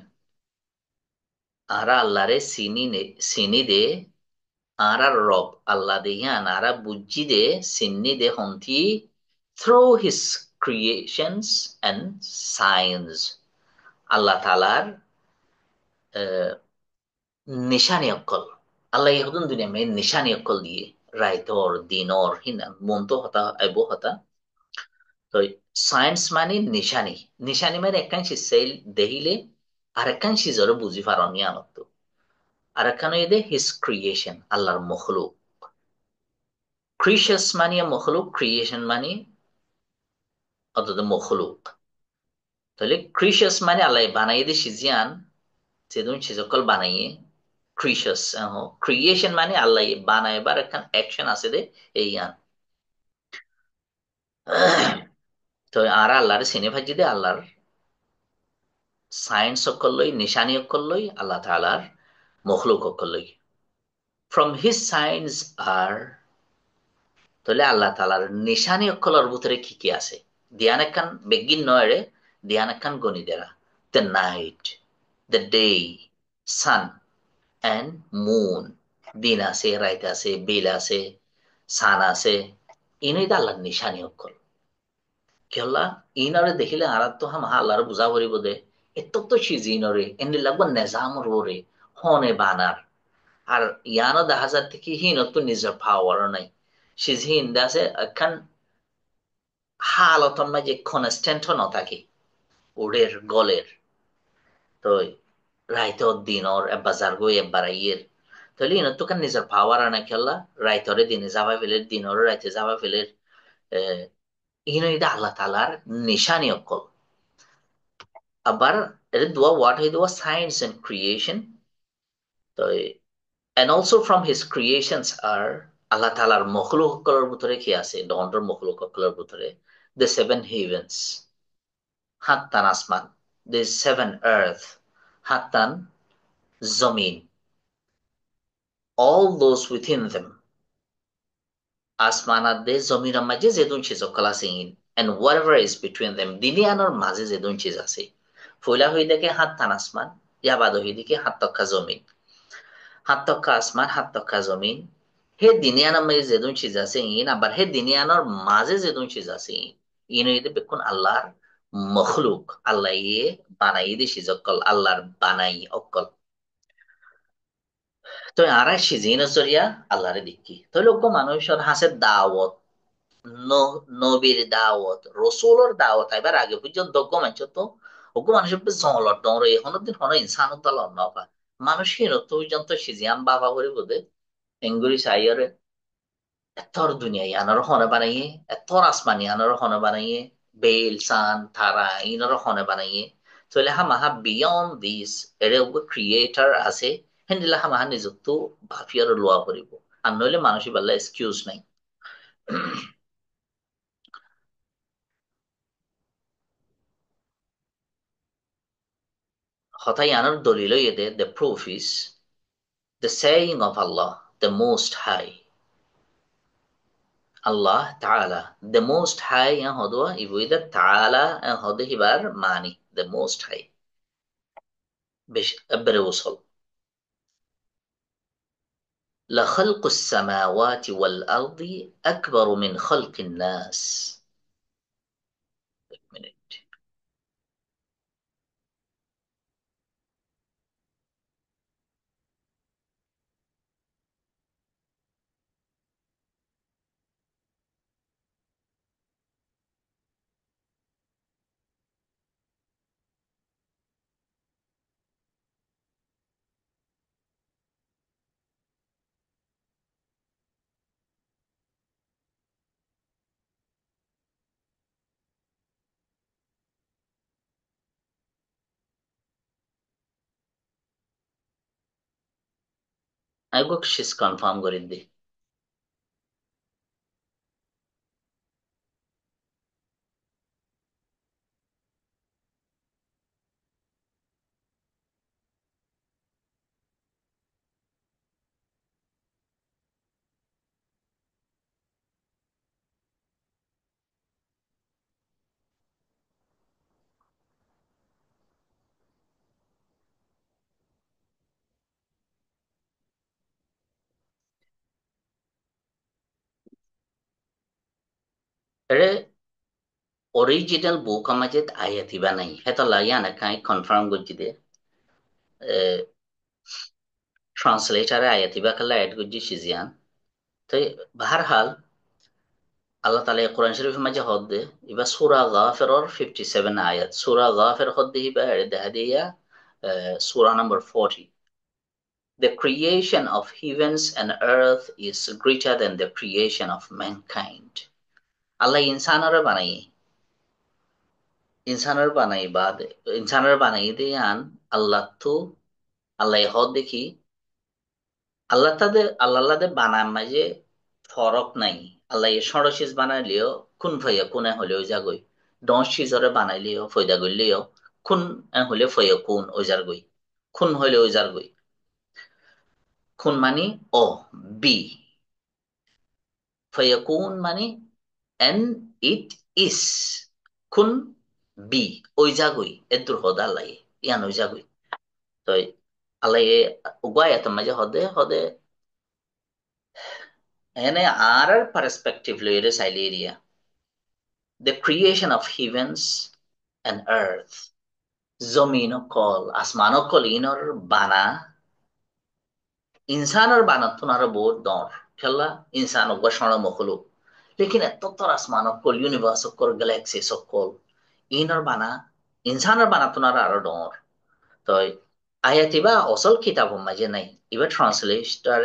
আরা আল্লাহরে চিনি দে, আরা রব আল্লাহ দেহিয়ান আরা বুঝি দে চিনি দে হন্তি through his creations and signs. আল্লাহ তালার নিশানি অক্কল, আল্লাহ ইহুদুন দুনিয়া মে নিশানি অক্কল দিয়ে রাইতর দিনর হিনা মন্ত হতা আইব হতা। তো সায়েন্স মানে নিশানি, নিশানি মানে একাংশি সেল দেহিলে আর একাংশি জোরে বুঝি পারনি আনত। আর এখানে এদে হিস ক্রিয়েশন আল্লাহর মখলুক, ক্রিশাস মানে মখলুক, ক্রিয়েশন মানে অর্থাৎ মখলুক। তাহলে ক্রিশাস মানে আল্লাহ বানাই দিয়ে সিজিয়ান, সেদিন সিজকল বানাইয়ে ক্রিশাস। ক্রিয়েশন মানে আল্লাহ বানাইবার একটা অ্যাকশন আছে দে এই আন। তো আর আল্লাহর সিনে ভাজি দে আল্লাহর সায়েন্স অকল নিশানি অকল আল্লাহ তাআলার মখলুক অকল। ফ্রম হিজ সায়েন্স আর, তাহলে আল্লাহ তাআলার নিশানি অকলের ভিতরে কি কি আছে? দিয়ান একখান বেগিন নয় রে, দিয়ান একখান গণি দেরা। The night, the day, sun and moon. দিন আছে, রাইত আছে, বিল আছে, সান আছে। ইনই দা আল্লাহর নিশানি অকল। কেলা ইনরে দেখিলে আর তো হাম আল্লাহর বুঝা পড়িব দে এত তো সিজি ইনরে এনে লাগবো নেজামর ওরে হনে বানার। আর ইয়ানো দেখা যায় থেকে হিন তো নিজের পাওয়ারও নাই। সিজি হিন্দা আছে একখান হালতন মাঝে কনস্ট্যান্ট নথাকে ওড়ের গলের। তো রাইত দিনর বাজার গই একবার আইয়ের। তাহলে ইনত তো কান নিজের পাওয়ার আনা খেলা রাইতরে দিনে যাবা ফেলের, দিনরে রাইতে যাবা ফেলের। ইনইদা আল্লাহ তালার নিশানি অকল। আবার এটা দোয়া ওয়াট হয়ে দেওয়া সায়েন্স এন্ড ক্রিয়েশন। তো and also from his creations are আল্লাহ তাআলার মখলুকগুলোর ভিতরে কি আছে? দন্ডর মখলুকগুলোর ভিতরে the seven heavens, হাত্তান আসমান, the seven earth, হাত্তান জমিন, all those within them, আসমানাত দে জমিনের মাঝে যেদুন চিজ সকল আছে and whatever is between them, দিনিয়ানোর মাঝে যেদুন চিজ আছে। ফইলা হই দেখে হাত্তান আসমান, ইয়াবাদ হই দেখে হাত্তক্কা জমিন। হাত তক্কা আসমান, হাত তক্কা জমিন। হে দিনিয়ানার মাঝে যেদুন চিজ আছে আবার হে দিনিয়ানোর মাঝে যেদুন চিজ আছে হইতে বেকুন আল্লাহর মখলুক। আল্লাহ ইয়ে বানাই দিয়ে সিজক্কল আল্লাহর বানাই অক্কল। তো আরা সিজিন জরিয়া আল্লাহরে দেখি তো লোক মানুষের হাসে দাওয়াত, নবীর দাওয়াত, রসুলোর দাওয়াত এবার আগে পর্যন্ত দগ্গ মানুষ তো ওগো মানুষের জঙ্গলর দৌড় এখনো দিন হনো ইনসান দল নবা মানুষ হিরত পর্যন্ত সিজিয়ান বাবা করে বোধে এঙ্গুরি সাইয়রে এতর দুনিয়া ইয়ানোর হনে বানাইয়ে, এতর আসমান ইয়ানোর হনে বানাইয়ে, বেল সান তারা ইনোর হনে বানাইয়ে। তাহলে হামাহা বিয়ন্ড দিস এর ক্রিয়েটার আছে হেন্দিলা হামাহা নিজত্ব ভাফিয়ার লোয়া করিব। আর নইলে মানুষই বললে এক্সকিউজ নাই। হতাই আনার দলিল এদে the proof is the saying of Allah the most high. আল্লাহ তাআলা দ্য মোস্ট হাই হদোয়া ইবুইদা তাআলা হদে হিবার মানি দ্য মোস্ট হাই বেশ এবারে Oswal. لخلق السماوات والأرض أكبر من خلق الناس. minute. I go she's confirm করিদ্দি। এরে অরিজিনাল বুক আমাজেদ আয়াতি বা নাই হেতো লাগিয়া না কাই কনফার্ম করছি দে ট্রান্সলেটারে আয়াতি বা কাল্লা এড করছি সিজিয়ান। তো বাহারহাল আল্লাহ তাআলা কোরআন শরীফের মাঝে হদ দে ইবা সূরা গাফিরর 57 আয়াত, সূরা গাফির হদ দে ইবা দেখা দিয়া সূরা number 40। The creation of heavens and earth is greater than the creation of mankind. আল্লাহ ইনসানরে বানাই ইনসানের বানাই বাদ ইনসানের বানাই দিয়ে আন আল্লাহ তো আল্লাহ হদ দেখি আল্লাহ বানান মাঝে ফরক নাই। আল্লাহ ষড়শিস বানাইলেও খুন ফয়া কোনে হলেও যাগই, দশ সিজরে বানাইলেও ফয়দা গইলেও খুন হলে ফয়া কোন ওজার গই, খুন হইলে ওজার গই। খুন মানি অ বি, ফয়া কোন মানি এন ইট ইস, খুন বি ওই যাগই এদুর হদ আল্লাহ ইয়ান ওই যাগই। তো আল্লাহ উগায় এত মাঝে হদে হদে এনে আর পার্সপেক্টিভ লইরে চাইলে area the creation of heavens and earth. জমিন কল আসমান কল ইনর বানা ইনসানর বানাতুন আর বহুত দর খেলা ইনসান অগবা সণ মখলু লেকিন এত তোর আসমান কল ইউনিভার্স কল গ্যালাক্সি সকল ইনর বানা ইনসানর বানাতুন আর দর। তো আয়াতিবা অসল কিতাব মাঝে নাই, এবার ট্রান্সলেটর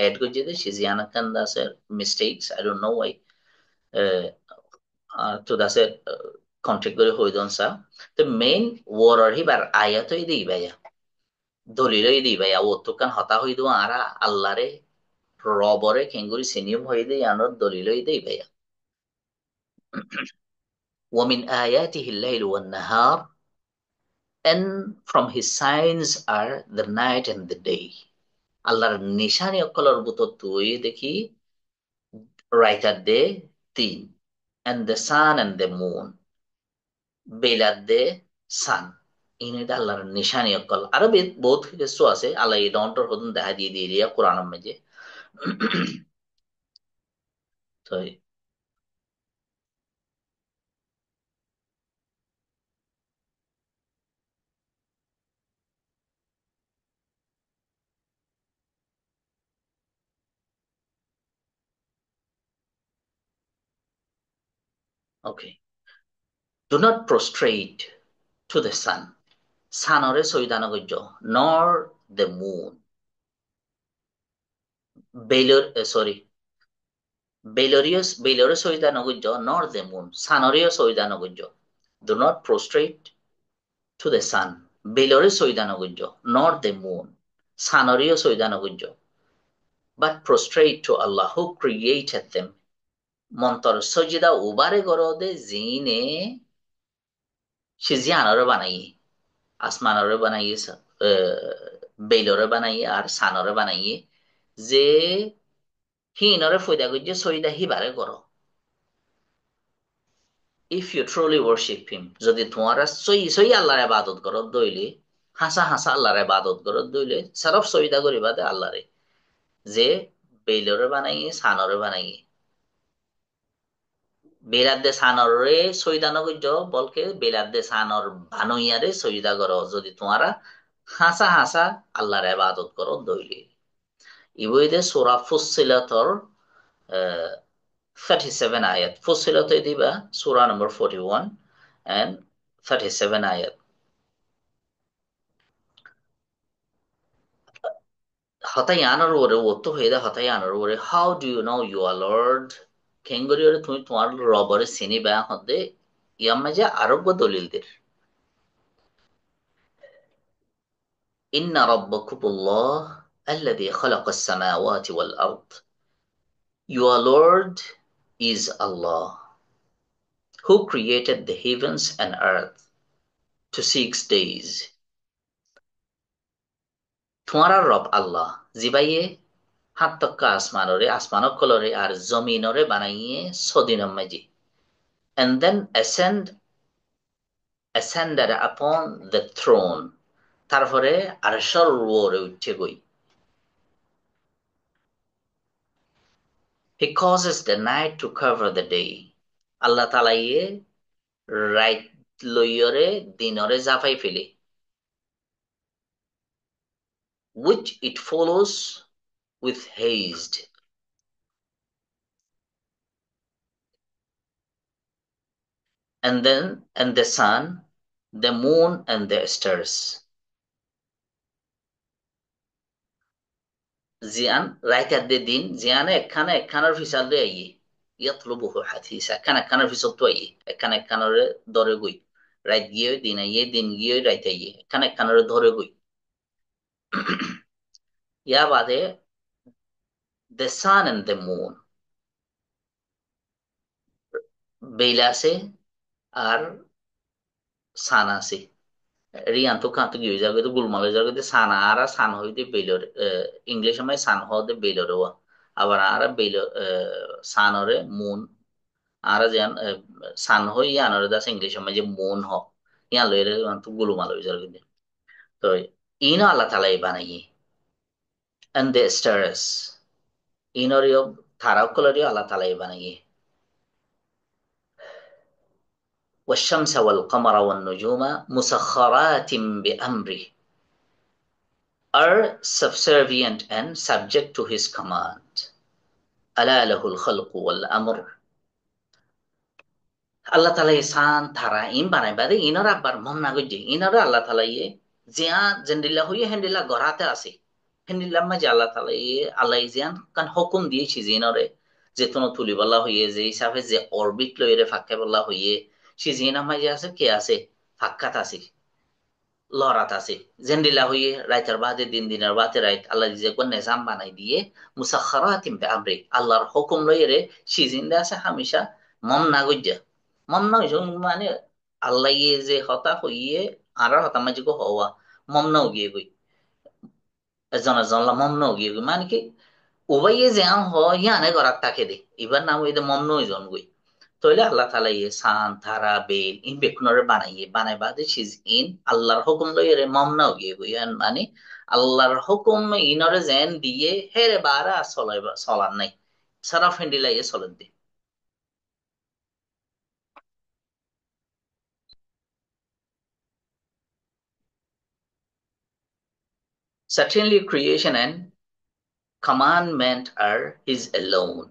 এড করে যদি সিজিয়ানা কান দাসের mistakes I don't know Y to dase contact করে হইদন সা তো মেইন ওয়ারর হিবার আয়াতই দিই ভাইয়া দলিলই দিই ভাইয়া ও তো কান হতা হইদো আরা আল্লাহরে রবরে খেঙ্গুরি সিনিয়ম হই দেই আনোর দলিলই দেই ভাইয়া। ومن آياته الليل والنهار and from his signs are the night and the day. আল্লাহর নিশানি অকলর বুতো তুই দেখি রাইটার দে তিন and the sun and the moon বেলাদে সান ইনি আল্লাহর নিশানি অকল আরো বহুত কিছু আছে আল্লাহ এই দন্টর হদন দেখা দিয়ে দিয়ে দিয়া কোরআন মধ্যে। তো okay, do not prostrate to the sun, সানরে সৈদান গজ্য nor the moon, বেলর সরি বেলরে সৈদান গজ্য nor the moon, সানরেও সৈদান গজ্য do not prostrate to the sun, বেলরে সৈদান গজ্য nor the moon, সানরেও সৈদান গজ্য but prostrate to Allah who created them. মন্তর সজিদা উবারে গরদে জিনে সে জিয়ানরে বানাই আসমানরে বানাইয়ে বেলরে বানাইয়ে আর সানরে বানাইয়ে যে হিনরে ফয়দা গজ্জে সইদা হিবারে গর। ইফ ইউ ট্রুলি ওয়ার্শিপ হিম, যদি তোমারা সই সই আল্লাহর ইবাদত করো দইলে হাসা হাসা আল্লাহর ইবাদত করো দইলে সরফ সইদা করিবা দে আল্লাহরে যে বেলরে বানাইয়ে সানরে বানাইয়ে বেলাদ্দে সানরে সৈদান গজ্জ বলকে বেলাদ্দে সানর বানইয়ারে সৈদা করো যদি তোমারা হাসা হাসা আল্লাহর ইবাদত করো দইলে। ইবইদে সূরা ফুসসিলাতর 37 ayat ফুসসিলাতে দিবা সূরা নম্বর 41 and 37 ayat হতাই আনার ওরে ও তো হয়ে দা হতাই আনার ওরে how do you know your lord কেঙ্গরি ওরে তুমি তোমার রবরে চিনিবা হদে ইয়ার মাঝে আরোগ্য দলিলদের إن ربكم الله الذي خلق السماوات والأرض. Your Lord is Allah who created the heavens and earth to 6 days. তোমার রব আল্লাহ জিবাইয়ে হাত তক্কা আসমানরে আসমানক কলরে আর জমিনরে বানাইয়ে সদিনম মাজি and then ascended upon the throne, তারপরে আরশের উপরে উঠে গই। He causes the night to cover the day. আল্লাহ তাআলা রাইট লইয়রে দিনরে জাফাই ফেলে which it follows with haste, and the sun, the moon and the stars. জিয়ান রাইতার দে দিন জিয়ানে একখানা একখানার ফিসাল দে আইয়ে ইয়াতলুবুহু হাথিসা একখানা একখানার ফিসল তো আইয়ে একখানা একখানার দরে গই রাত গিয়ে দিন আইয়ে, দিন গিয়ে রাত আইয়ে, এখানে একখানের ধরে গই। ইয়া বাদে the sun and the moon, বেইল আছে আর সান আছে। রিয়ান তো কাঁত গিয়ে যাবে তো গুলমালে যাবে সান আর সান হইতে বেইলর, ইংলিশ মানে সান হতে বেইলর হওয়া, আবার আর বেইল সানরে মুন, আর যেন সান হই ইয়ানরে দাস ইংলিশ মানে মুন হ, ইয়ান লইরে তো গুলমাল হয়ে যাবে। তো ইনো আল্লাহ তালাই বানাইয়ে, and the stars, ইনরিও তারাও আল্লাহ তালাই বানাইয়ে। والشمس والقمر والنجوم مسخرات بأمره are subservient and subject to his command. ألا له الخلق والأمر. আল্লাহ তালা সান থারা ইন বানাই বাদে ইনর আবার মন না গজ্জে ইনর আল্লাহ তালা জিয়া জেন্ডিল্লা হইয়ে হেন্ডিল্লা গড়াতে আছে, হেন্ডিল্লা মাঝে আল্লাহ তালা আল্লাহ জিয়ান কান হুকুম দিয়েছি জিনরে যে তুনো তুলি বলা হইয়ে যে হিসাবে যে অরবিট লইরে ফাঁকে বলা হইয়ে সে জিনা মাঝে আছে কে আছে ফাঁকাত আছে, লড়াত আছে, জেন্ডিলা হইয়ে রাইতার বাদে দিন দিনের বাদে রাইত আল্লাহ যে কোন নিজাম বানাই দিয়ে মুসাখারাতিম বে আমরি আল্লাহর হুকুম লইরে সে জিন্দা আছে হামেশা মন না গজ্জা, মন না হইছ মানে আল্লাহ যে হতা হইয়ে আর হতা মাঝে গো হওয়া মম নাও গিয়ে গই, এজন এজন মম নাও গিয়ে গই মানে কি উবাইয়ে যে হ ইয়ানে গড়াত তাকে দে এবার নাম হইতে মম নই জন গই। তইলে আল্লাহ তালা সান ধারা বেল ইন বেকুনরে বানাইয়ে বানাই বাদে সিজ ইন আল্লাহর হুকুম লইরে মমনাও গিয়ে গইয়ান মানে আল্লাহর হুকুম ইনরে জেন দিয়ে হেরে বারা চলাইবা চলার নাই, সারা ফেন্ডি লাইয়ে চলেন দি। Certainly creation and commandment are his alone.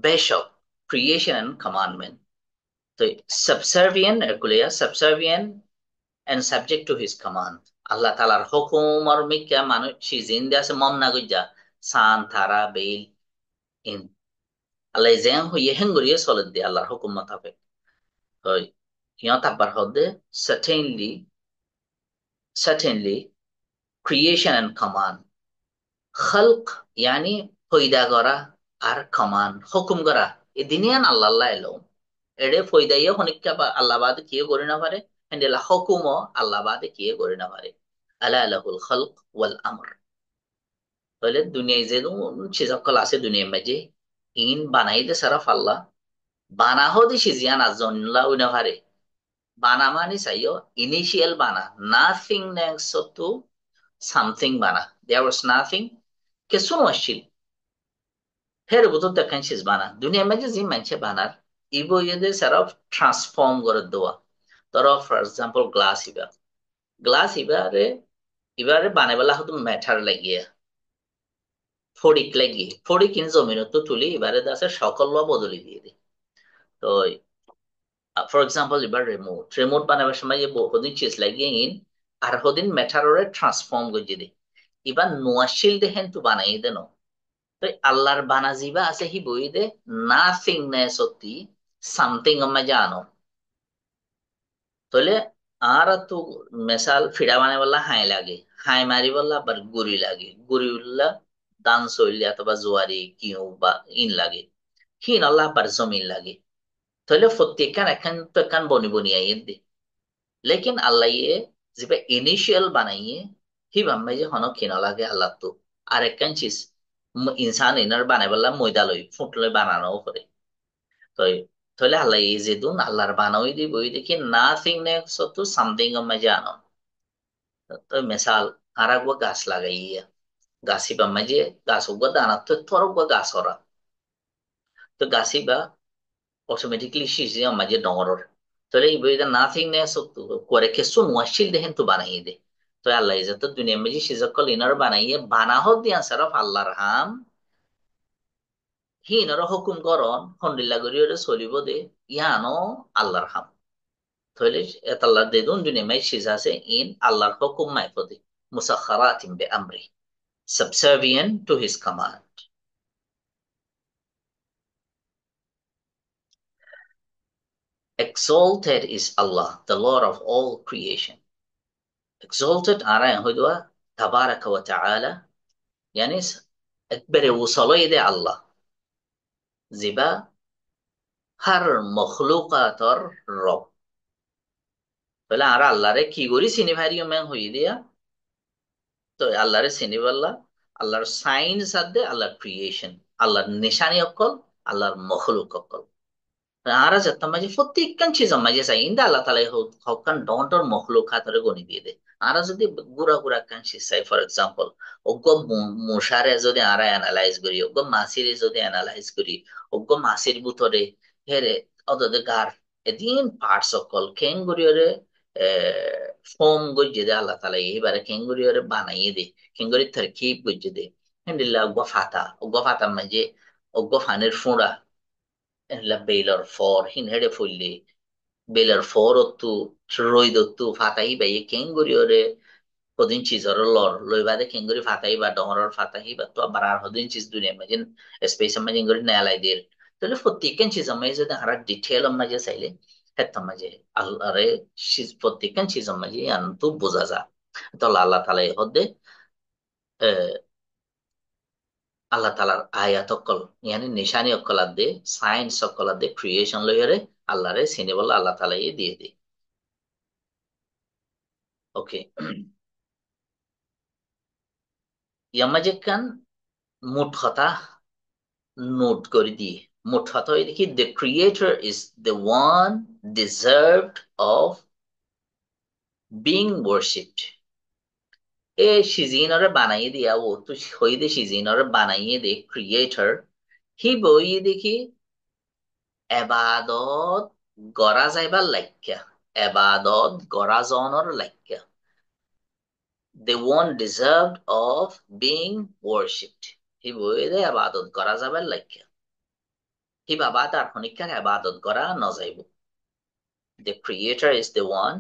বেশক creation and commandment তো subservient এগুলিয়া subservient and subject to his command. আল্লাহ তালার হুকুম আর মিকা মানুষ সে জিন্দা আছে মম না গজ্জা সান থারা বেল ইন আল্লাহ যেন হইয়ে হেঙ্গরিয়ে চলে দিয়ে আল্লাহর হুকুম মোতাবেক হয়। সিহঁত আব্বার হদে certainly certainly creation and command, খালক ইয়ানি ফয়দা করা আর কমান্ড হুকুম করা এ দিনিয়ান আল্লাহ আল্লাহ এলো এড়ে ফয়দাইয়া হনিকা বা আল্লাহ বাদে কিয়ে করে না পারে, হেন্ডেলা হুকুমও আল্লাহ বাদে কিয়ে করে না পারে। আলা লাহুল খালক ওয়াল আমর, তাহলে দুনিয়ায় যে সে সকল আছে দুনিয়ার মাঝে ইন বানাইতে সারাফ আল্লাহ বানা হদি সিজিয়ান আজন্লা উইনা পারে, বানা মানে চাইও ইনিশিয়াল বানা নাথিং নেক্সট টু সামথিং বানা, দেয়ার ওয়াজ নাথিং কিছু নছিল ফের বুঝো দেখেন সিজ বানা দুনিয়ার মাঝে যে মানছে বানার ইবো ইয়ে সারাফ ট্রান্সফর্ম করে দেওয়া। ধরো for example glass Iba, glass ইবারে ইবারে বানাবেলা হতো ম্যাটার লাগিয়ে ফড়িক লাগিয়ে ফড়িক কিনে জমিনত তো তুলি এবারে আছে সকল বদলি দিয়ে দিই। তো ফর এক্সাম্পল এবার রিমোট রিমোট বানাবার সময় যে বহুদিন চিজ লাগিয়ে ইন আর হদিন ম্যাটারে ট্রান্সফর্ম করে দিই এবার নোয়াশিল দেখেন তো বানাই দেন। তো আল্লাহর বানা জিবা আছে হি বই দে নাথিং নে সত্যি সামথিং আমরা জানো। তাহলে আর তো মেসাল ফিডা বানাই বললা হাই লাগে, হাই মারি বললা আবার গুড়ি লাগে, গুড়ি উল্লা দান শৈলী অথবা জোয়ারি কিউ বা ইন লাগে, হিন আল্লাহ আবার জমিন লাগে। তাহলে প্রত্যেকখান এখান তো এখান বনি বনি আইয়ে দে, লেকিন আল্লাহ যেটা ইনিশিয়াল বানাইয়ে হি বাম্মাই যে হন কিনা লাগে আল্লাহ তো আর একখান চিজ ইনসান ইনার বানাই বললাম ময়দা লই ফুট লই বানানো করে। তো তাহলে আল্লাহ যে দুন আল্লাহর বানাই দিব ওই দেখি নাথিং নেক্সট টু সামথিং মাঝে আনো। তো মিসাল আর একবার গাছ লাগাইয়া গাছি বাম্মাই যে গাছ উগা দানা তো তোর উগা গাছ ওরা তো গাছি বা অটোমেটিকলি শিশে মাঝে ডঙরর। তাহলে এই বইটা নাথিং নেস করে কিছু নোয়াশিল দেখেন তো বানাইয়ে দে। তো আল্লাহ যে তো দুনিয়া মাঝে সিজকল ইনার বানাইয়ে বানা হোক দিয়া সারফ আল্লাহর হাম হি ইনার হুকুম করন হন্ডিল্লা গরিয়রে চলিব দে ইয়ানো আল্লাহর হাম। তাহলে এত আল্লাহ দেদুন দুনিয়া মাঝে সিজ আছে ইন আল্লাহর হুকুম মাইফদে মুসাখারাতিম বে আমরি subservient to his command. Exalted is Allah, the Lord of all creation. Exalted ara yang hudwa tabaraka wa ta'ala, yani ekbere wusalay de Allah. Ziba har makhluqator Rob. Bela ara Allah re ki gori sini bhariyo men hoyi dia. তো আল্লাহরে চিনি বললা আল্লাহর science আছে আল্লাহর creation আল্লাহর নিশানি অকল আল্লাহর মখলুক অকল আরা যেতাম মাঝে প্রত্যেকখান চিজ মাঝে চাই ইন্দা আল্লাহ তালা হকান ডন্টর মখলুক হাতরে গনি দিয়ে দে আরা যদি গুড়া গুড়া কান চাই ফর এক্সাম্পল অজ্ঞ মশারে যদি আরা অ্যানালাইজ করি অজ্ঞ মাছিরে যদি অ্যানালাইজ করি অজ্ঞ মাছির ভিতরে হেরে অদতে গার এদিন পার্টস অকল কেঙ্গুরিয়রে ফোম গজ্জে দে আল্লাহ তালা এইবারে কেঙ্গুরিয়রে বানাইয়ে দে কেঙ্গুরি তরকিব গজ্জে দে হেন্দিল্লা অজ্ঞ ফাতা মাঝে অজ্ঞ ফানের ফুঁড়া বেলর ফর হিন হেডে ফুললি বেলর ফর অত্তু রইদ অত্তু ফাতাহি বাই কেঙ্গুরি ওরে হদিন চিজর লর লইবাদে কেঙ্গুরি ফাতাহি বা ডমরর ফাতাহি বা তো আবার আর হদিন চিজ দুনিয়া মাঝে স্পেস মাঝে ইঙ্গুরি নেলাই দের তাহলে প্রত্যেকখান চিজ মাঝে যদি আর ডিটেল মাঝে চাইলে হেত্তা মাঝে আল্লাহরে প্রত্যেকখান চিজ মাঝে আনতু বোঝা যা তো আল্লাহ তালা হদে আল্লাহ তালার আয়াত অকল ইয়ানি নিশানি অকল দে সায়েন্স অকল দে ক্রিয়েশন লইয়ারে আল্লাহরে চিনি বলে আল্লাহ তালা দিয়ে দে ওকে ইয়ামাজে কান মোট কথা নোট করে দিয়ে মোট কথা হয়ে দেখি the creator is the one deserved of being worshipped এ সিজিনরে বানাইয়ে দিয়া ও তো হই দে সিজিনরে বানাইয়ে দে ক্রিয়েটর হি বই দেখি এবাদত গড়া যাইবার লাইকা এবাদত গড়া genre Laika the one deserved of being worshipped হি বইলে আবাদত করা যাবে লাগে হি বাবা তার খনিকার আবাদত করা ন যাইব the creator is the one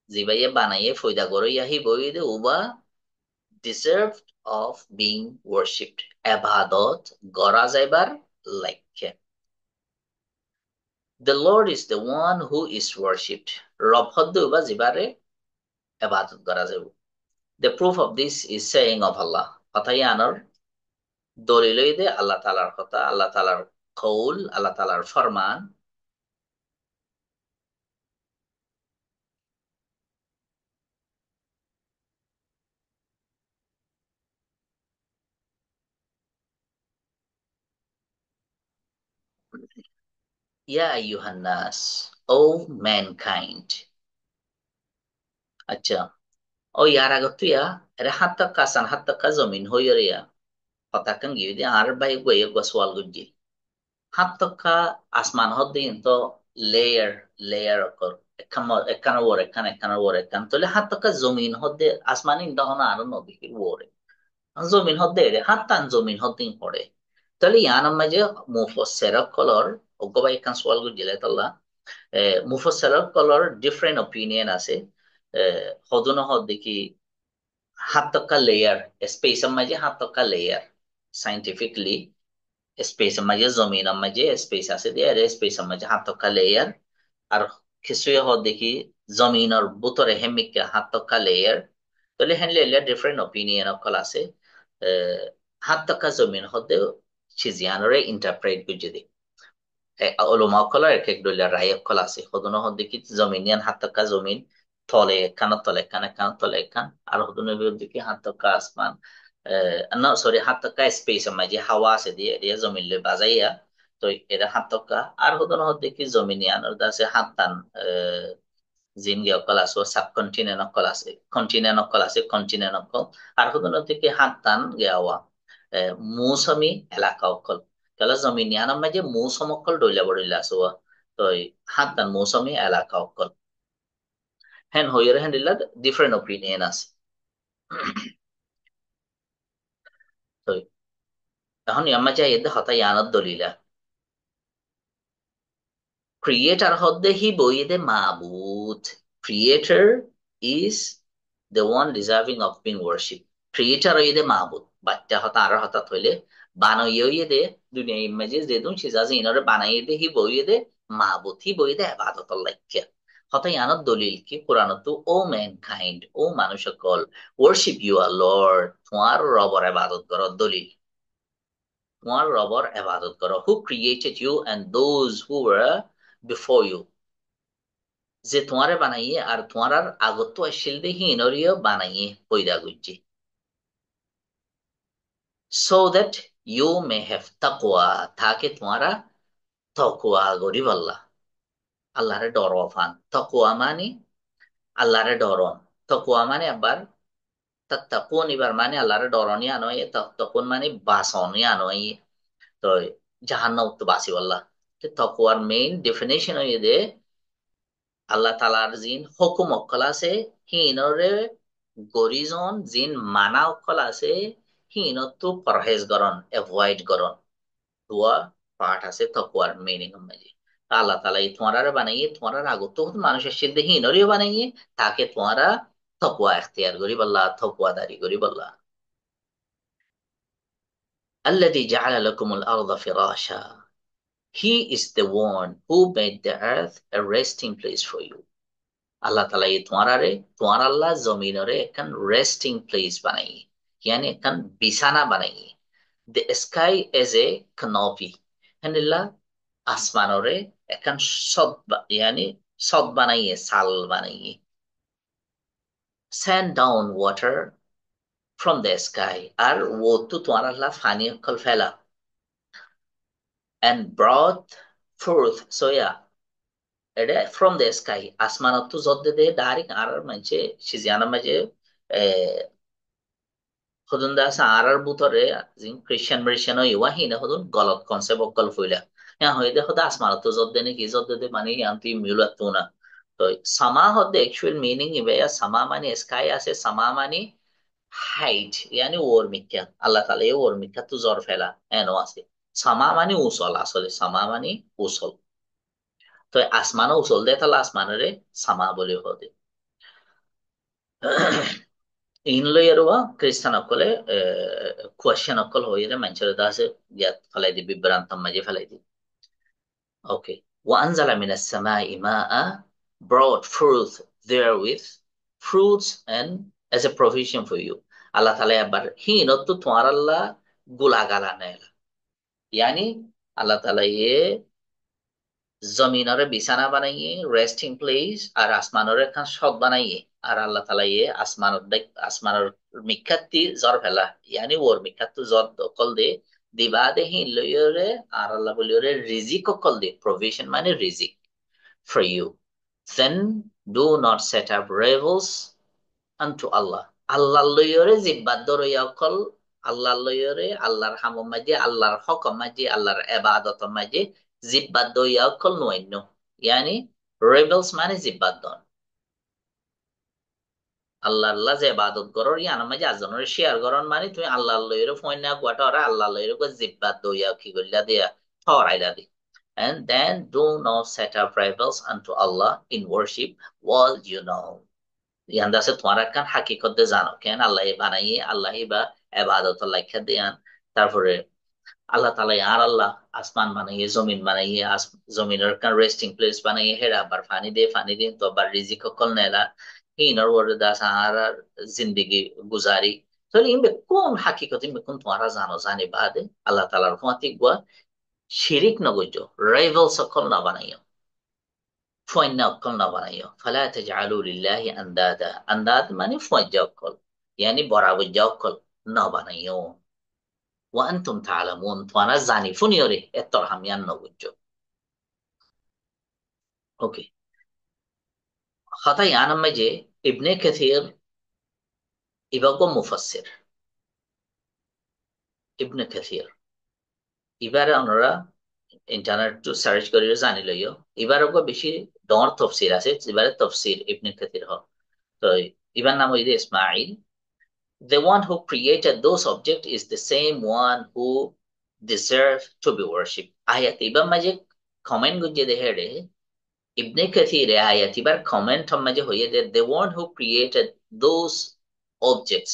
জিবাইয়ে বানাইয়ে ফয়দা গরইয়া হি বইলে উবা deserved of being worshipped আবাদত করা যাইবার লাগে the Lord is the one who is worshipped রব হদ্দ উবা জিবারে আবাদত করা যাইব the proof of this is saying of Allah কথাই আনার দলিলই দে আল্লাহ তালার কথা আল্লাহ তালার কৌল আল্লাহ তালার ফরমান ইয়া আইয়ুহান নাস ও ম্যানকাইন্ড আচ্ছা ও ইয়ার আগত তুইয়া এরে হাত্তাক্কা সান হাত্তাক্কা জমিন হইয়া হতাকান গিয়ে দিয়ে আর বাই গয়ে গোসওয়াল গুজি হাত্তাক্কা আসমান হদ্দি তো লেয়ার লেয়ার অকর একখান ওর একখান ওর একখান তাহলে হাত্তাক্কা জমিন হদ্দে আসমান ইন দহন আরো নদী ওরে জমিন হদ্দে রে হাত্তান জমিন হদ্দিন পড়ে তাহলে ইয়ান মাঝে মুফসসিরা কলর ওগবাই একখান সোয়াল গুজিলে তাল্লা মুফসসিরা কলর ডিফারেন্ট অপিনিয়ন আছে হদুন হদ দেখি হাত্তকা লেয়ার স্পেস মাঝে হাত্তকা লেয়ার সাইন্টিফিকলি স্পেস মাঝে জমিন মাঝে স্পেস আছে দিয়ে স্পেস মাঝে হাত্তকা লেয়ার আর কিছুই হদ দেখি জমিনের বুতরে হেমিকা হাত্তকা লেয়ার তাহলে হেন লেয়ার ডিফারেন্ট অপিনিয়ন অকল আছে হাত্তকা জমিন হদেও সিজিয়ানরে ইন্টারপ্রেট বুঝে ulama kala এক দলিয়া রায় কল আছে হদুন হদ দেখি জমিনিয়ান হাত তক্কা জমিন তলে একখান তলে একখান একখান তলে একখান আর হদুন দেখি হাত তক্কা আসমান না সরি হাত তক্কা স্পেস মাঝে হাওয়া আছে দিয়ে এরিয়া জমিন লই বাজাইয়া তো এরা হাত তক্কা আর হদুন হদ দেখি জমিনিয়ান ওর আছে হাত টান জিনগে অকল আছে সাবকন্টিনেন্ট অকল আছে কন্টিনেন্ট অকল আছে কন্টিনেন্ট অকল আর হদুন থেকে হাত টান গেওয়া মৌসুমী এলাকা অকল তাহলে জমিনিয়ান মাঝে মৌসুম অকল ডইলা বড়ইলা আছে তো হাত টান মৌসুমী এলাকা অকল হেন হইয়ের হেন দিলা ডিফারেন্ট অপিনিয়ন আছে তো এখন ইয়ামা যাই এতে হতা ইয়ানত দলিলা ক্রিয়েটার হদ্দে হি বইয়েদে মাবুদ creator is the one deserving of being worship creator হইদে মাবুদ বাচ্চা হতা আর হঠাৎ হইলে বানাইয়ে দে দুনিয়া ইমেজে যেদুন সিজাজে ইনরে বানাইয়ে দে হি বইয়ে দে মাবুতি বইদে আবাদতর লাইকা হতাই আনত দলিল কি কোরআনতো ও ম্যানকাইন্ড ও মানুষ সকল ওয়ার্শিপ ইউ আর লর্ড তোমার রবর আবাদত করো দলিল তোমার রবর আবাদত করো who created you and those who were before you যে তোমারে বানাইয়ে আর তোমার আর আগত আসছিল দে হিনরিও বানাইয়ে পয়দা গুজি so that you may have তাকওয়া তাকে তোমারা তকওয়া গরিব আল্লাহ আল্লাহরে ডর ফান তকওয়া মানে আল্লাহরে ডরন তকওয়া মানে আবার তাত্তাকুন এবার মানে আল্লাহরে ডরনি আনয় তখন মানে বাসনি আনয় তো জাহান্নাম তো বাসি আল্লাহ তকওয়ার মেইন ডেফিনেশন হয়ে দে আল্লাহ তালার জিন হুকুম অকল আছে হিনরে গরিজন জিন মানা অকল আছে হিনতো পরহেজ গরন এভয়েড গরন দোয়া পাঠ আছে তকওয়ার মিনিং মাঝে আল্লাহ তালা এই তোমার বানাইয়ে তোমার আগত মানুষের সিদ্ধে হিনরিও বানাইয়ে তাকে তোমারা তকওয়া এখতিয়ার করি বল্লা তকওয়াদারি করি বল্লা الذي جعل لكم الأرض فراشا He is the one who made the earth a resting place for you. আল্লাহ তালা এই তোমার আল্লাহ জমিনরে একখান রেস্টিং প্লেস বানাই ইয়ানি একখান বিছানা বানাই the sky as a canopy হানিল্লা আসমানরে একখান সদ ইয়ানি সদ বানাইয়ে সাল বানাইয়ে send down water from the sky আর ও তো তোমার আল্লাহ ফানি অকল ফেলা and brought forth so yeah এটা ফ্রম দ্য স্কাই আসমানত যদ্দে দে ডাইরেক্ট আর মাঝে সিজিয়ানা মাঝে হদুন দাস আর বুতরে জিন ক্রিশ্চিয়ান মিশন ইওয়া হিনে হদুন গলত কনসেপ্ট অকল ফইলা হ্যাঁ হইদে হদা আসমানত যদ্দে নে কি যদ্দে দে মানে আন্তি মিউলা তুনা তো সামা হদে অ্যাকচুয়াল মিনিং ইবে সামা মানে স্কাই আছে সামা মানে হাইট ইয়ানি ওর মিথ্যা আল্লাহ তাআলা এই ওর মিথ্যা তো জ্বর ফেলা এনো আছে সামা মানে উসল আসলে সামা মানে উসল তো আসমানও উসল দে তাহলে আসমানের সামা বলে হদে inlöjeruva kristna okkole question okkol hoyere manchare dase yat falaidi bibrantam maje falaidi okay wa anzala minas samai ma'a brought forth therewith fruits and as a provision for you Allah taala abar hinotto tomar Allah gulagala nela yani Allah taala ye জমিনরে বিছানা বানাইয়ে resting place আর আসমানরে খান সব বানাইয়ে আর আল্লাহ তালা ইয়ে আসমানর মিখাত্তি জ্বর ফেলা ইয়ানি ওর মিখাত্তু জ্বর অকল দে দিবা দেহি লইরে আর আল্লাহ বলিওরে রিজিক অকল দে প্রভিশন মানে রিজিক for you then do not set up rebels unto Allah আল্লাহ লইরে জিব্বাদ্দ রইয়া অকল আল্লাহ লইরে আল্লাহর হামম মাঝে আল্লাহর হকম মাঝে আল্লাহর এবাদত মাঝে জিব্বাদ্দ ইয়া অকল নৈন্য ইয়ানি রেবেলস মানে জিব্বাদ্দ আল্লাহ আল্লাহ যে ইবাদত করো ইয়ান মাঝে আজনের শেয়ার করন মানে তুমি আল্লাহ লইরে ফোন না কোয়াটা ওরা আল্লাহ লইরে কো জিব্বাদ্দ ইয়া কি কইলা দিয়া ঠরাইলা দি and then do not set up rebels unto Allah in worship while you know ইয়ান্দাসে তোমার কান হাকিকত দে জানো কেন আল্লাহ বানাইয়ে আল্লাহ বা এবাদত লাইখা দেয়ান তারপরে আল্লাহ তালা আর আল্লাহ আসমান বানাইয়ে জমিন বানাইয়ে জমিনের কান রেস্টিং প্লেস বানাইয়ে হেরা আবার ফানি দে তো আবার রিজিক কল নেলা হিনর ওরে দাস আর জিন্দেগি গুজারি তাহলে ইমবে কোন হাকিকত ইমবে কোন তোমারা জানো জানি বাদে আল্লাহ তালার হুয়াতি গুয়া শিরিক নগজ রাইভাল সকল না বানাইও فوين أقل نبرايو فلا تجعلوا لله أندادا أنداد ماني فوين جوكل يعني براو جوكل نبرايو وأنتم تعلمون وانا زاني فنيوري اترهم ين نوجو أوكي خطأ يعني مجي ابن كثير يبقى مفسر ابن كثير এবারে আমরা ইন্টারনেট টু সার্চ করে জানি লইও এবার বেশি ডর তফসির আছে এবারে তফসির ইবনে কাসির হ তো এবার নাম হইছে Ismail the one who created those objects is the same one who deserves to be worshipped ayat iba maje comment gujje de here ibne kathir ayat ibar comment maje hoye de the one who created those objects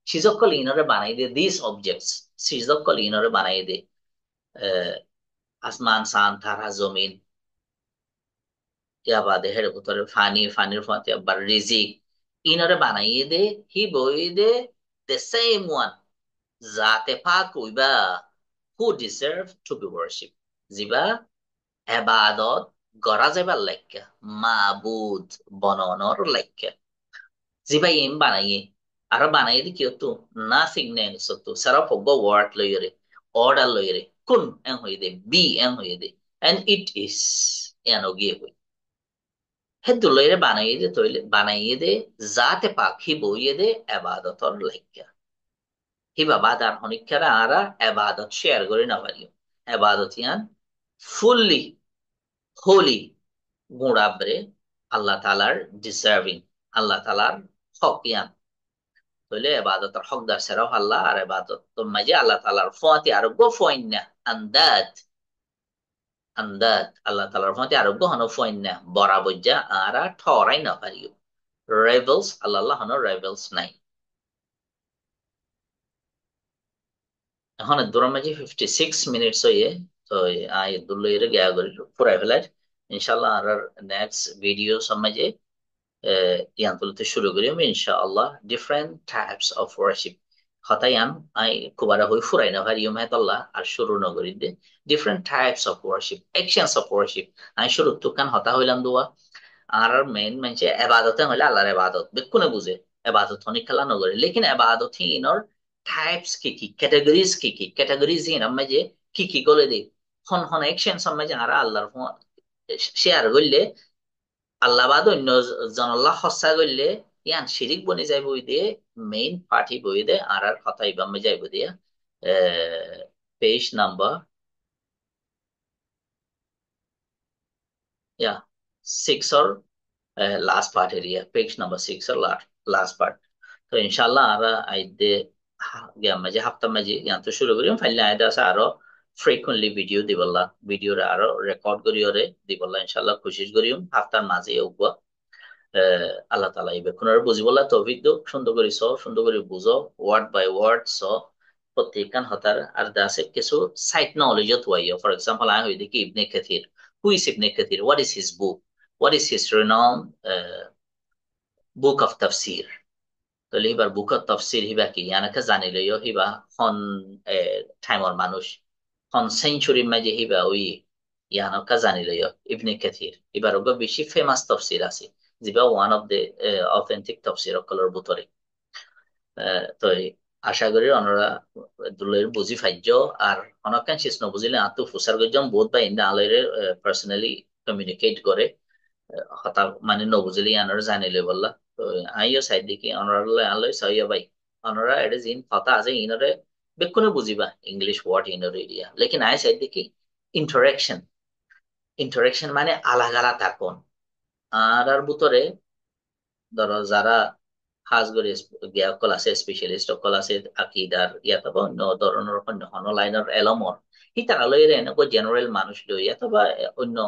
sizokol inore banai de these objects sizokol inore banai de আসমান সান তারা জমিন ইয়া বাদে হের ভিতরে funny, ফানির ফতে আবার রিজিক, ইনরে বানাইয়ে দে, হি বই দে the same one, যাতে পাক হইবা, who deserve to be worship, জিবা এবাদত গড়া যাবার লাইকা, মাবুদ বননর লাইকা, জিবা ইম বানাইয়ে, আর বানাইয়ে দি কিয় তো নাথিং নেই সত্য সারা ফগবা ওয়ার্ড লইরে, অর্ডার লইরে, কোন এং হইয়ে দে, বি এং হইয়ে দে, and it is এন গিয়ে হই, হে দুলইরে বানাইয়ে দে, তৈলে বানাইয়ে দে যাতে পাখি বইয়ে দে এবাদতর লাইকা, হিবা বাদার হনিকারা আরা এবাদত শেয়ার করে না পারিও, এবাদত ইয়ান ফুললি হোলি গুণাবরে আল্লাহ তালার ডিসার্ভিং, আল্লাহ তালার হক ইয়ান, তাহলে এবাদতের হকদার সেরাও আল্লাহ, আর এবাদত তো মাঝে আল্লাহ তালার ফতি আরোগ্য ফয়না আন্দাত, আন্দাত আল্লাহ তালার ফতি আরোগ্য হন ফয়না বরাবজ্জা আরা ঠরাই না পারিও, রেবেলস আল্লাহ হন রেবেলস নাই। এখন দূরের মাঝে 56 মিনিটস হইয়ে, তো আই দুল্লইরে গিয়া করি পুরাই ফেলার, ইনশাল্লাহ আর নেক্সট ভিডিও সমাজে ইয়ান তুলতে শুরু করি আমি ইনশাআল্লাহ, ডিফারেন্ট টাইপস অফ ওয়ার্শিপ, হতায়ান আই কুবারা হই ফুরাই না ভারি মেহতাল্লাহ আর শুরু নগরী দে, different types of worship, actions of worship, আই শুরু তুকান হতা হইলাম দোয়া, আর মেইন মানে এবাদতে হইলে আল্লাহর এবাদত বেকুনে বুঝে, এবাদত হনি খেলা নগরে, লেকিন এবাদত হি ইনর টাইপস কি কি, ক্যাটাগরিজ কি কি, ক্যাটাগরিজ হিন আমি যে কি কি গলে দে, হন হন অ্যাকশন আমি যে আর আল্লাহর শেয়ার করলে, আল্লাহ বাদ অন্য জনাল্লাহ হসা করলে ইয়ান শিরিক বনে যাইব, ওই দিয়ে মেইন পার্টি বই দে আর কথা ইবামে যাইব দিয়া page number, yeah 6 or last part area, page number 6 or last part. তো ইনশাল্লাহ আরা আইদে গিয়া মাঝে হাফতা মাঝে ইয়ান তো শুরু করি ফাইলে আইদা আছে আরো ফ্রিকুয়েন্টলি ভিডিও দিবল্লা, ভিডিওরে আরো রেকর্ড করিওরে দিবল্লা ইনশাল্লাহ, কোশিশ করিম হাফতার মাঝে উগবা, আল্লাহ তালা এই বেকুনার বুঝিবলা তৌফিক দিও, সুন্দর করে স সুন্দর করে বুঝো, ওয়ার্ড বাই ওয়ার্ড স প্রত্যেকখান হতার আর আছে কিছু সাইট নলেজত ওয়াইও, ফর এক্সাম্পল আই হই দেখি Ibn Kathir, who is Ibn Kathir, what is his book, what is his renowned book of tafsir, তাহলে এবার বুক অফ তফসির হিবা কি ইয়ানাকে জানি লইও, হিবা হন টাইমর মানুষ, হন সেঞ্চুরি মাঝে হিবা ওই ইয়ানাকা জানি লইও ইবনে কাথির, এবার ওগো বেশি ফেমাস তফসির আছে, যেবা ওয়ান অফ দ্য অথেন্টিক তফসির অকলের ভিতরে, তো আশা করি ওনারা দুলের বুঝি ফাইজ, আর অনেক শেষ নবুঝিলে আত্ম ফুসার গজন বোধ বা ইন্দা আলয়ের পার্সোনালি কমিউনিকেট করে, হতা মানে নবুঝিলে আনারা জানিলে বললা, তো আইও সাইড দেখি অনরা আনলই সইয়া ভাই, অনরা এটা জিন হতা আছে ইনরে বেকুনে বুঝিবা ইংলিশ ওয়ার্ড ইনর এরিয়া, লেকিন আই সাইড দেখি ইন্টারাকশন, ইন্টারাকশন মানে আলাগালা থাকুন, আর ভিতরে ধরো যারা হাজগরি গিয়া অকল আছে, স্পেশালিস্ট অকল আছে আকিদার ইয়াত বা অন্য ধরনের অন্য অন্য লাইনের এলমর, ই তারা লইরে এনেকুৱা জেনারেল মানুষ লই অথবা অন্য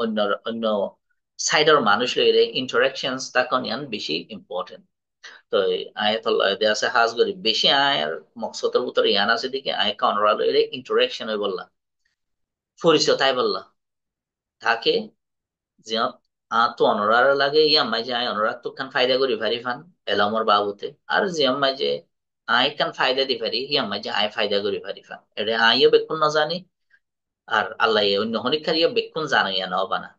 অন্য অন্য সাইডৰ মানুষ লইরে ইন্টারাকশনস তখন ইয়ান বেশি ইম্পর্টেন্ট, তো আয়াতুল্লাহ দে আছে হাজগরি বেশি আয়ের মকসদের ভিতরে ইয়ান আছে দিকে আয় কানরা লইরে ইন্টারাকশন হই বললা, পরিচয় তাই বললা থাকে, জিয়ত তো অনরার লাগে ইয়াম মাঝে আই অনরার তো কান ফায়দা করি ভারি ফান এলামর বাবুতে, আর জিয়াম মাঝে আই কান ফায়দা দি পারি ইয়াম মাঝে আই ফায়দা করি ভারি ফান, এটা আইও বেকুন না জানি, আর আল্লাহ অন্য হনিকারিও বেকুন জানো ইয়া নাও বানা,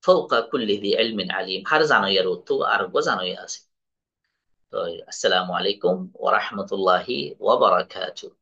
ফৌকা কুল্লি দি ইলমিন আলিম, হার জানো ইয়ার তো আর গো জানো ইয়া আছে। তো আসসালামু আলাইকুম ওয়া রাহমাতুল্লাহি ওয়া বারাকাতুহু।